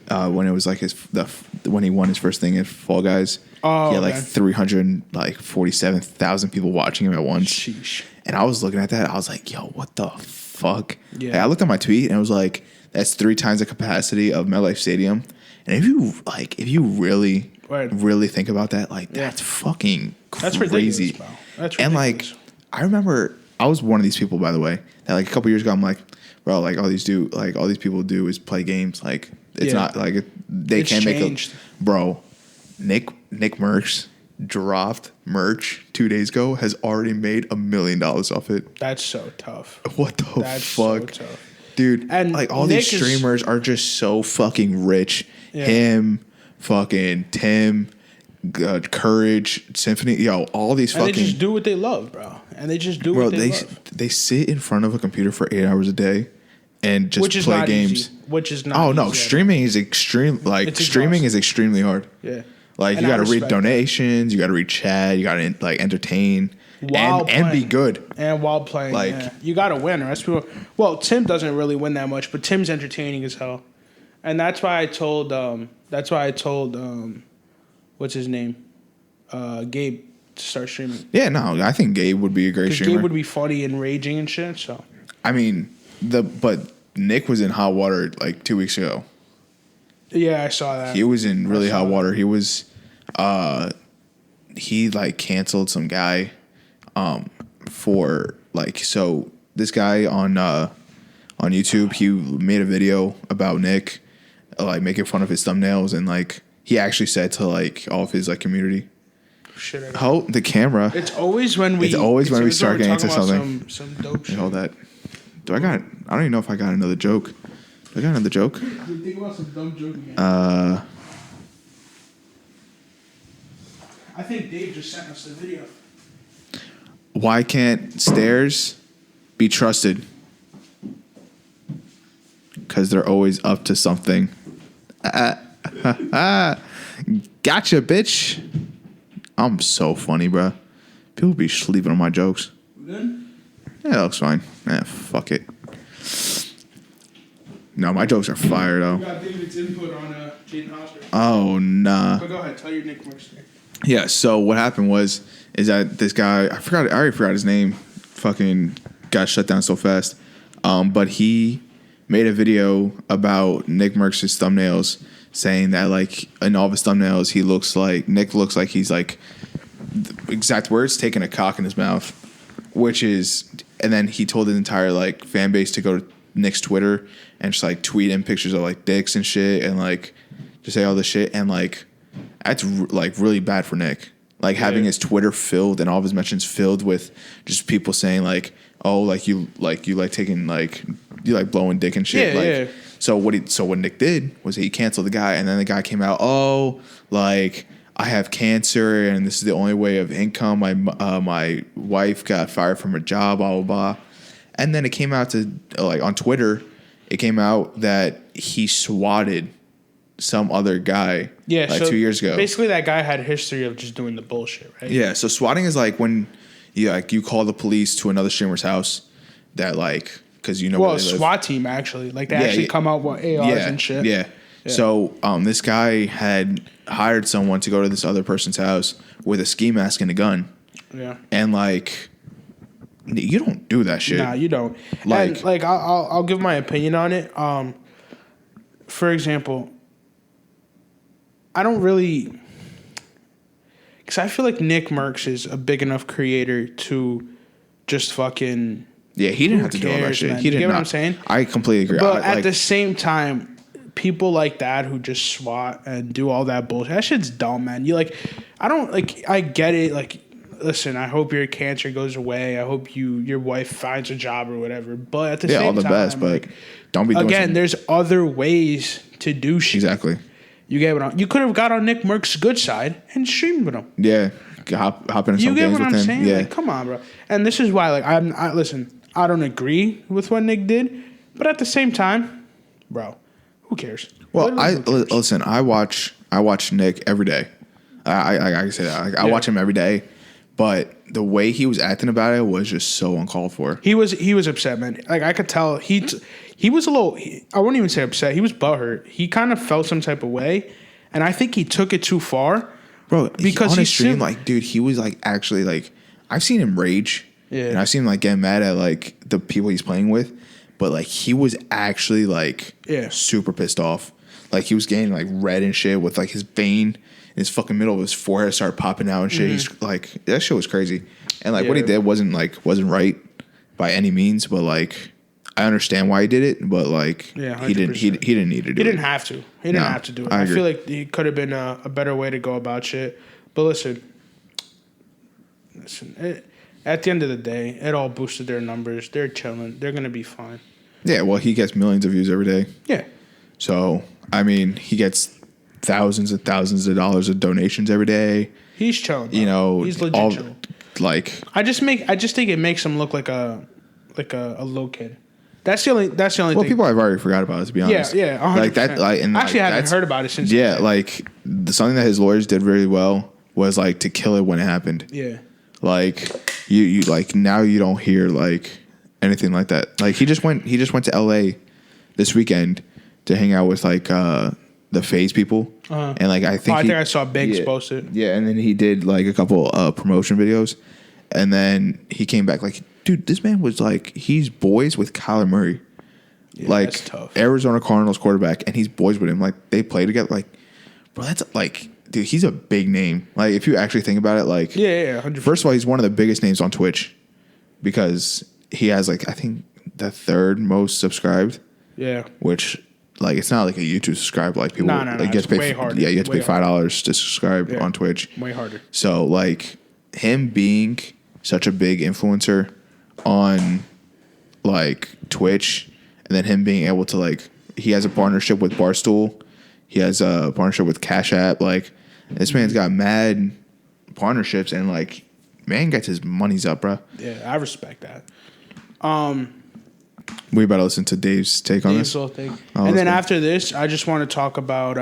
when it was like when he won his first thing at Fall Guys. Oh, he had like 347,000 people watching him at once. Sheesh. And I was looking at that. I was like, yo, what the fuck? Yeah. Like, I looked at my tweet and it was like, that's 3 times the capacity of MetLife Stadium. And if you really think about that, like, that's fucking crazy. That's ridiculous, bro. That's ridiculous. And like, I remember I was one of these people, by the way, that like a couple years ago, I'm like, bro, like all these people do is play games. Like, it's not like they can't changed. Make a, bro. Nick Merckx dropped merch 2 days ago, has already made $1 million off it. That's so tough. What the fuck? So tough. Dude, and like all these streamers are just so fucking rich. Yeah. Him, fucking Tim, Courage, Symphony, all these fucking. And they just do what they love, bro. And they just do what they love. They sit in front of a computer for 8 hours a day and just play games. Easy. Which is not. Oh no, streaming is extreme. Like streaming is extremely hard. Yeah. Like you got to read donations, you got to read chat, you got to like entertain and be good. And while playing, like you got to win. Or else people. Well, Tim doesn't really win that much, but Tim's entertaining as hell, and that's why I told. What's his name? Gabe to start streaming. Yeah, no, I think Gabe would be a great streamer. Gabe would be funny and raging and shit. So. I mean, but Nick was in hot water like 2 weeks ago. Yeah, I saw that. He was in really hot water. He was, he like canceled some guy, for like, so this guy on YouTube, he made a video about Nick, like making fun of his thumbnails, and like he actually said to like all of his like community, shit. Hold the camera. It's always when we start getting into something. Some dope shit. Hold that. I don't even know if I got another joke. I got another joke. Think about some dumb joke again. I think Dave just sent us the video. Why can't stairs be trusted? Because they're always up to something. Gotcha, bitch. I'm so funny, bro. People be sleeping on my jokes. Good? Yeah, that looks fine. Fuck it. No, my jokes are fire, though. You got David's input on Jaden Hossler. Oh, nah. But go ahead. Tell your Nick Mercer. Yeah, so what happened is that this guy, I already forgot his name, fucking got shut down so fast. But he made a video about Nick Mercer's thumbnails, saying that, like, in all of his thumbnails, Nick looks like he's, like, the exact words, taking a cock in his mouth, and then he told his entire, like, fan base to go to Nick's Twitter and just, like, tweet in pictures of, like, dicks and shit, and, like, just say all this shit, and, like, that's, like, really bad for Nick. Like, having his Twitter filled and all of his mentions filled with just people saying, like, oh, like, you like taking, like, you like blowing dick and shit. Yeah. So what Nick did was he canceled the guy, and then the guy came out, oh, like, I have cancer, and this is the only way of income. My wife got fired from her job, blah, blah, blah. And then it came out to, like, on Twitter, it came out that he swatted some other guy, like, so 2 years ago. Basically, that guy had a history of just doing the bullshit, right? Yeah, so swatting is like when you call the police to another streamer's house that, like, because you know where they live. SWAT team, actually. Like, they actually come out with ARs and shit. Yeah. So this guy had hired someone to go to this other person's house with a ski mask and a gun. Yeah. And, like, you don't do that shit. Nah, you don't. Like, I'll give my opinion on it. For example, I don't really, because I feel like Nick Merckx is a big enough creator to just fucking. Yeah, he didn't have to do all that shit. Man. He did you get not. What I'm saying? I completely agree. But at the same time, people like that who just swat and do all that bullshit, that shit's dumb, man. You I get it. Like, listen, I hope your cancer goes away. I hope your wife finds a job or whatever. But at the same time, all the best. But like, don't be doing again. There's other ways to do shit. Exactly. You get what I'm. You could have got on Nick Merck's good side and streamed with him. Yeah, hop into some games with him. You get what I'm saying? Yeah. Like, come on, bro. And this is why, like, listen. I don't agree with what Nick did, but at the same time, bro, who cares? Well, listen. I watch Nick every day. I say that. I watch him every day, but the way he was acting about it was just so uncalled for. He was upset, man. Like, I could tell he was a little. I wouldn't even say upset. He was butthurt. He kind of felt some type of way, and I think he took it too far, bro. Because on his stream, like, dude, he was like actually like I've seen him rage. Yeah. And I've seen him like get mad at like the people he's playing with, but like he was actually like super pissed off. Like he was getting like red and shit with like his vein in his fucking middle of his forehead started popping out and shit. Mm-hmm. He's like, that shit was crazy. And like what he did wasn't right by any means, but like I understand why he did it, but like he didn't need to do it. He didn't have to. He didn't have to do it. I feel like he could have been a better way to go about shit. But listen. At the end of the day, it all boosted their numbers. They're chilling. They're going to be fine. Yeah, well, he gets millions of views every day. Yeah. So, I mean, he gets thousands and thousands of dollars of donations every day. He's chilling. You know, he's legit chilling. Like I just think it makes him look like a little kid. That's the only thing. Well, people I've already forgot about it, to be honest. Yeah, 100%. Like that. Like, and actually, like, I haven't heard about it since. Yeah, like something that his lawyers did really well was like to kill it when it happened. Yeah. Like you like now you don't hear like anything like that. Like he just went to LA this weekend to hang out with like the FaZe people. And like I think I saw Biggs post it. Yeah, and then he did like a couple promotion videos, and then he came back like, dude, this man was like, he's boys with Kyler Murray. Yeah, like that's tough. Arizona Cardinals quarterback, and he's boys with him. Like they play together. Like, bro, that's like, dude, he's a big name. Like if you actually think about it, like, yeah, 100%. First of all, he's one of the biggest names on Twitch because he has like I think the third most subscribed. Yeah, which like it's not like a YouTube subscribe like people. No, like, you have to pay way harder. Yeah, you have to pay Way harder. $5 to subscribe on Twitch. Way harder. So like him being such a big influencer on like Twitch, and then him being able to like he has a partnership with Barstool, he has a partnership with Cash App. Like this man's got mad partnerships, and like man gets his money's up, bro. Yeah, I respect that. We about to listen to Dave's take on this. Whole thing. And then after this, I just want to talk about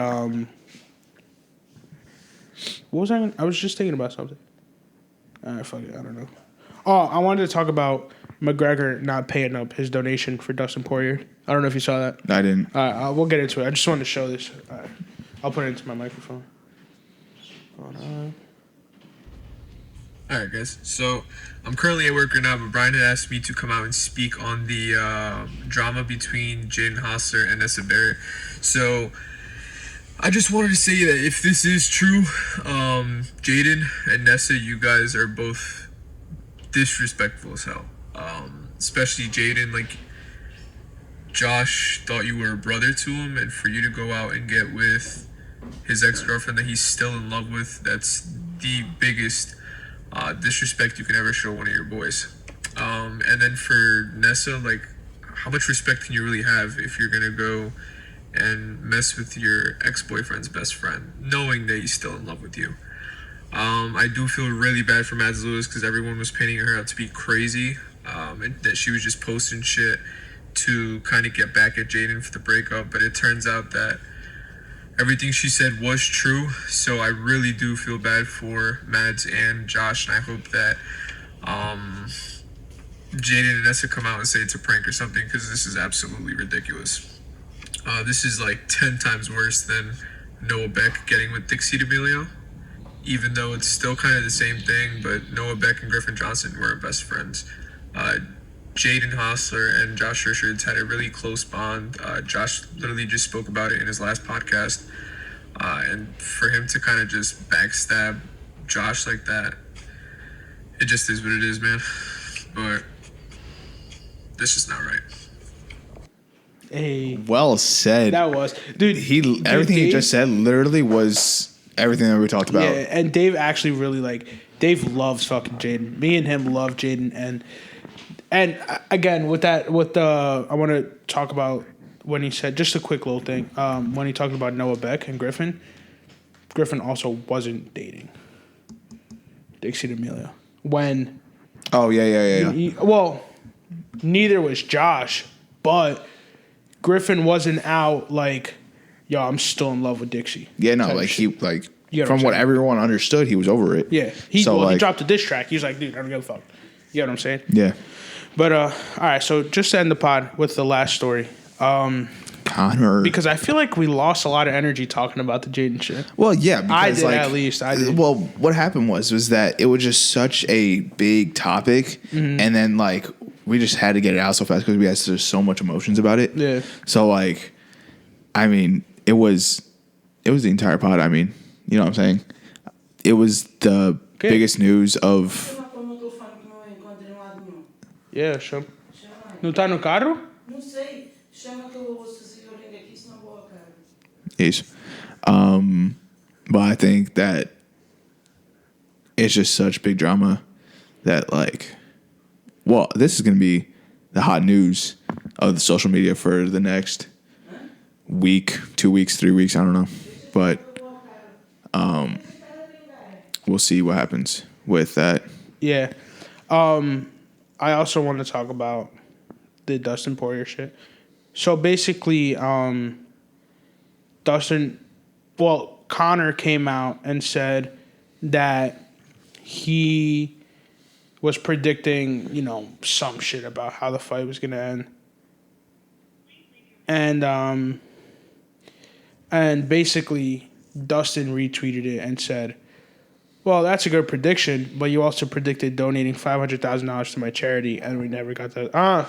what was I was just thinking about something. Fuck it, I don't know. Oh, I wanted to talk about McGregor not paying up his donation for Dustin Poirier. I don't know if you saw that. I didn't. We'll get into it. I just wanted to show this. I'll put it into my microphone. Hold on. Alright guys, so I'm currently at work right now, but Brian had asked me to come out and speak on the drama between Jaden Hossler and Nessa Barrett. So I just wanted to say that if this is true, Jaden and Nessa, you guys are both disrespectful as hell. Especially Jaden, like Josh thought you were a brother to him, and for you to go out and get with his ex-girlfriend that he's still in love with, that's the biggest disrespect you can ever show one of your boys. And then for Nessa, like, how much respect can you really have if you're gonna go and mess with your ex-boyfriend's best friend, knowing that he's still in love with you? I do feel really bad for Mads Lewis because everyone was painting her out to be crazy, and that she was just posting shit to kind of get back at Jaden for the breakup, but it turns out that everything she said was true. So I really do feel bad for Mads and Josh, and I hope that Jaden and Nessa come out and say it's a prank or something, because this is absolutely ridiculous. This is like 10 times worse than Noah Beck getting with Dixie D'Amelio, even though it's still kind of the same thing, but Noah Beck and Griffin Johnson weren't best friends. Jaden Hossler and Josh Richards had a really close bond. Josh literally just spoke about it in his last podcast. And for him to kind of just backstab Josh like that, it just is what it is, man. But this is not right. Hey, well said. That was, dude. Everything Dave, he just said literally was everything that we talked about. Yeah, and Dave actually really Dave loves fucking Jaden. Me and him love Jaden, and again with I want to talk about when he said, just a quick little thing, when he talked about Noah Beck and Griffin also wasn't dating Dixie D'Amelio when. Oh yeah. Well, neither was Josh, but Griffin wasn't out like, yo, I'm still in love with Dixie. Yeah, no, like he like from what everyone understood, he was over it. Yeah, he dropped a diss track. He was like, dude, I don't give a fuck. You know what I'm saying? Yeah. But all right, so just to end the pod with the last story. Connor. Because I feel like we lost a lot of energy talking about the Jaden shit. Well, yeah, because I did. Well, what happened was that it was just such a big topic, and then like we just had to get it out so fast because we had so much emotions about it. Yeah. So like, I mean, it was the entire pod. I mean, you know what I'm saying? It was the biggest news of. Yeah, chama. Não tá no carro? Não sei. Chama que eu ouço esse violino aqui, senão vou a cara. Yes. But I think that it's just such big drama that like, well, this is going to be the hot news of the social media for the next week, 2 weeks, 3 weeks. I don't know. But we'll see what happens with that. Yeah. I also want to talk about the Dustin Poirier shit. So basically, Conor came out and said that he was predicting, some shit about how the fight was going to end. And basically, Dustin retweeted it and said, well, that's a good prediction, but you also predicted donating $500,000 to my charity, and we never got the...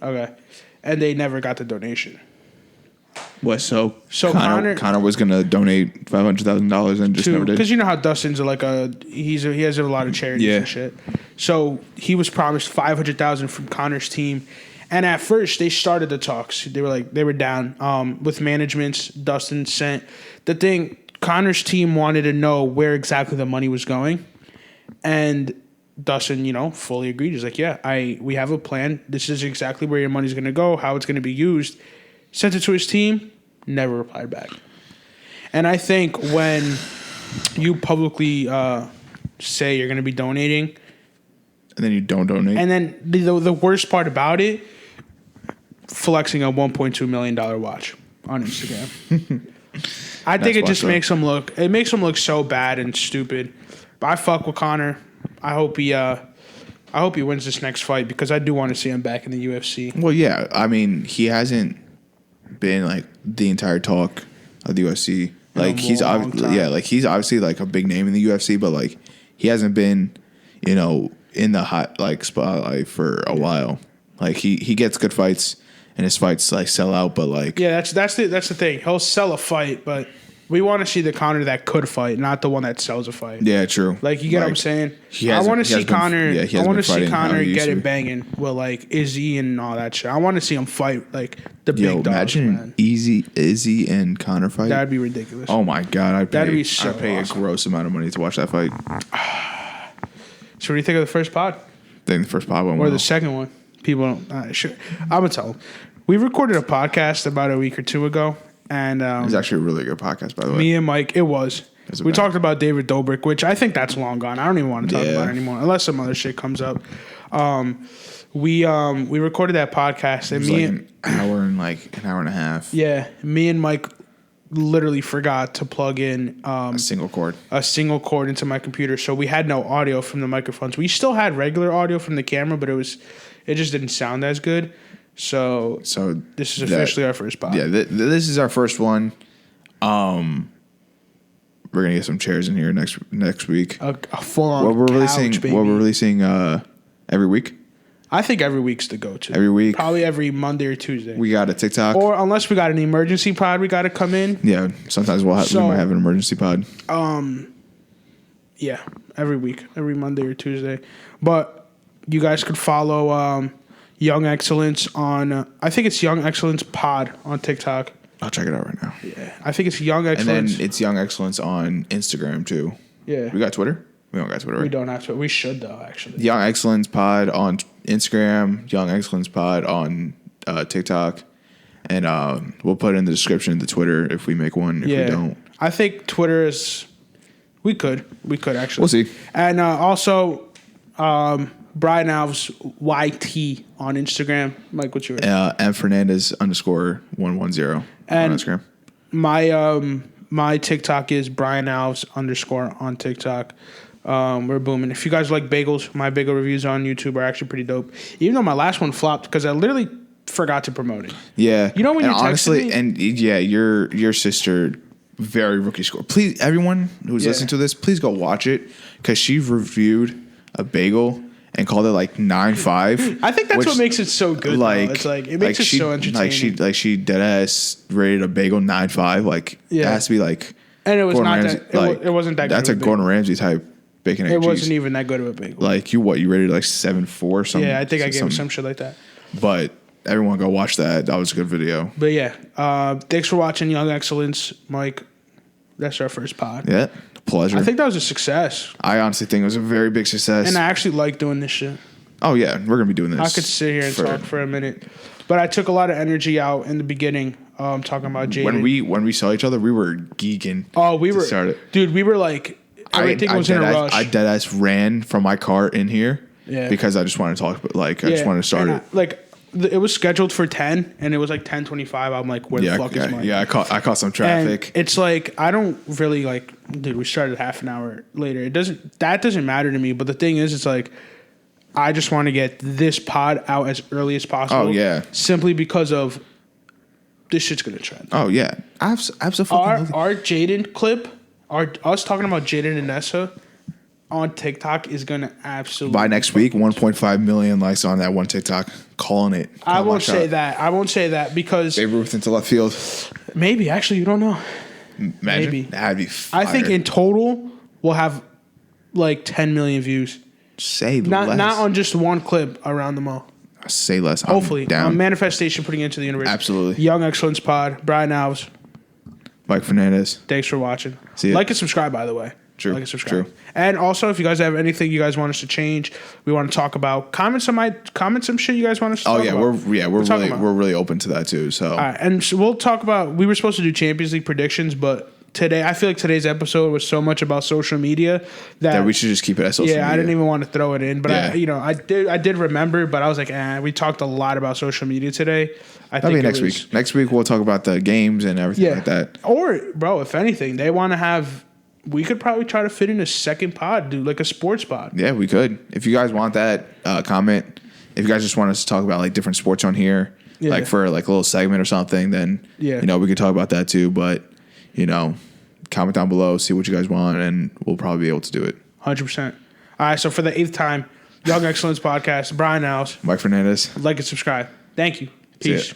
Okay. And they never got the donation. What, so Conor was going to donate $500,000 and just never did? Because you know how Dustin's he has a lot of charities and shit. So he was promised $500,000 from Conor's team. And at first, they started the talks. They were down with managements. Dustin sent the thing. Conor's team wanted to know where exactly the money was going, and Dustin, fully agreed. He's like, "Yeah, we have a plan. This is exactly where your money's going to go, how it's going to be used." Sent it to his team. Never replied back. And I think when you publicly say you're going to be donating, and then you don't donate, and then the worst part about it, flexing a $1.2 million watch on Instagram. I think it just makes him look. It makes him look so bad and stupid. But I fuck with Conor. I hope he wins this next fight because I do want to see him back in the UFC. Well, yeah. I mean, he hasn't been like the entire talk of the UFC. Like he's obviously like a big name in the UFC, but like he hasn't been, in the hot like spotlight for a while. Like he gets good fights. And his fights like sell out, but like that's the thing. He'll sell a fight, but we want to see the Conor that could fight, not the one that sells a fight. Yeah, true. Like you get what I'm saying. I want to see Conor. I want to see Conor get it banging with like Izzy and all that shit. I want to see him fight like the big dogs. Imagine Izzy and Conor fight. That'd be ridiculous. Oh my god, I'd pay awesome. A gross amount of money to watch that fight. So what do you think of the first pod? I think the first pod went well. Or the second one. People don't. Sure. I'm gonna tell them. We recorded a podcast about a week or two ago, and it was actually a really good podcast, by the way. Me and Mike, it was. We talked about David Dobrik, which I think that's long gone. I don't even want to talk about it anymore, unless some other shit comes up. We recorded that podcast, and an hour and a half. Yeah, me and Mike literally forgot to plug in a single cord into my computer, so we had no audio from the microphones. We still had regular audio from the camera, but it just didn't sound as good. So this is officially our first pod. Yeah, this is our first one. We're gonna get some chairs in here next week. A full-on couch, baby. What we're releasing every week. I think every week's the go-to. Every week, probably every Monday or Tuesday. We got a TikTok, or unless we got an emergency pod, we got to come in. Yeah, sometimes we might have an emergency pod. Yeah, every week, every Monday or Tuesday. But you guys could follow Young Excellence on, I think it's Young Excellence Pod on TikTok. I'll check it out right now. Yeah. I think it's Young Excellence. And then it's Young Excellence on Instagram too. Yeah. We got Twitter? We don't got Twitter, right? We don't have to. We should though, actually. Young Excellence Pod on Instagram, Young Excellence Pod on TikTok. And we'll put it in the description of the Twitter if we make one. If we don't. I think Twitter is, we could actually. We'll see. And also, Brian Alves YT on Instagram. Mike, what's yours? M Fernandez _110 on Instagram. My TikTok is Brian Alves _ on TikTok. We're booming. If you guys like bagels, my bagel reviews on YouTube are actually pretty dope. Even though my last one flopped because I literally forgot to promote it. Yeah. You know when you honestly, me? And yeah, your sister, very rookie score. Please, everyone who's listening to this, please go watch it because she reviewed a bagel and called it like 9.5. I think that's what makes it so good. Like, it's like it makes it so entertaining. She dead ass rated a bagel 9.5. Like it has to be like. And it was Gordon not Ramsay, that. It wasn't that. That's good a Gordon Ramsay type bacon egg cheese. It wasn't even that good of a bagel. Like you rated like 7.4 or something. Yeah, I think I gave him some shit like that. But everyone go watch that. That was a good video. But yeah, thanks for watching Young Excellence, Mike. That's our first pod. Yeah, pleasure. I think that was a success. I honestly think it was a very big success. And I actually like doing this shit. Oh yeah, we're gonna be doing this. I could sit here and talk for a minute, but I took a lot of energy out in the beginning. talking about Jaden. When we saw each other, we were geeking. Oh, we were, dude. We were like, everything was in a rush. I deadass ran from my car in here, because I just wanted to talk. But I just wanted to start it. It was scheduled for 10, and it was like 10:25. I'm like, where the fuck is Mike? Yeah, I caught some traffic. And it's like I don't really dude. We started half an hour later. That doesn't matter to me. But the thing is, it's like I just want to get this pod out as early as possible. Oh yeah, simply because of this shit's gonna trend. Oh yeah, absolutely. Our Jaden clip, us talking about Jaden and Nessa on TikTok is gonna absolutely by next week 1.5 million likes on that one TikTok. Calling it. I won't say that because Babe Ruth into left field. Maybe actually you don't know. Imagine. Maybe that'd be fire. I think in total we'll have like 10 million views. Say less. Not on just one clip around the mall. Say less. Hopefully, manifestation putting it into the universe. Absolutely. Young Excellence Pod. Brian Alves. Mike Fernandez. Thanks for watching. See ya. Like and subscribe, by the way. True. Like and subscribe. True. And also, if you guys have anything you guys want us to change, we want to talk about. Comment some shit you guys want us to talk about. We're really open to that too. So. All right, and so we'll talk about. We were supposed to do Champions League predictions, but today I feel like today's episode was so much about social media that we should just keep it as social media. I didn't even want to throw it in, but I did remember, but I was like, we talked a lot about social media today. That'll be next week. Next week we'll talk about the games and everything like that. Or, bro, if anything, they want to have. We could probably try to fit in a second pod, dude, like a sports pod. Yeah, we could. If you guys want that, comment. If you guys just want us to talk about like different sports on here, like for like a little segment or something, then we could talk about that too. But comment down below, see what you guys want, and we'll probably be able to do it. 100%. All right, so for the 8th time, Young Excellence Podcast, Brian Alves, Mike Fernandez. like and subscribe. Thank you. Peace.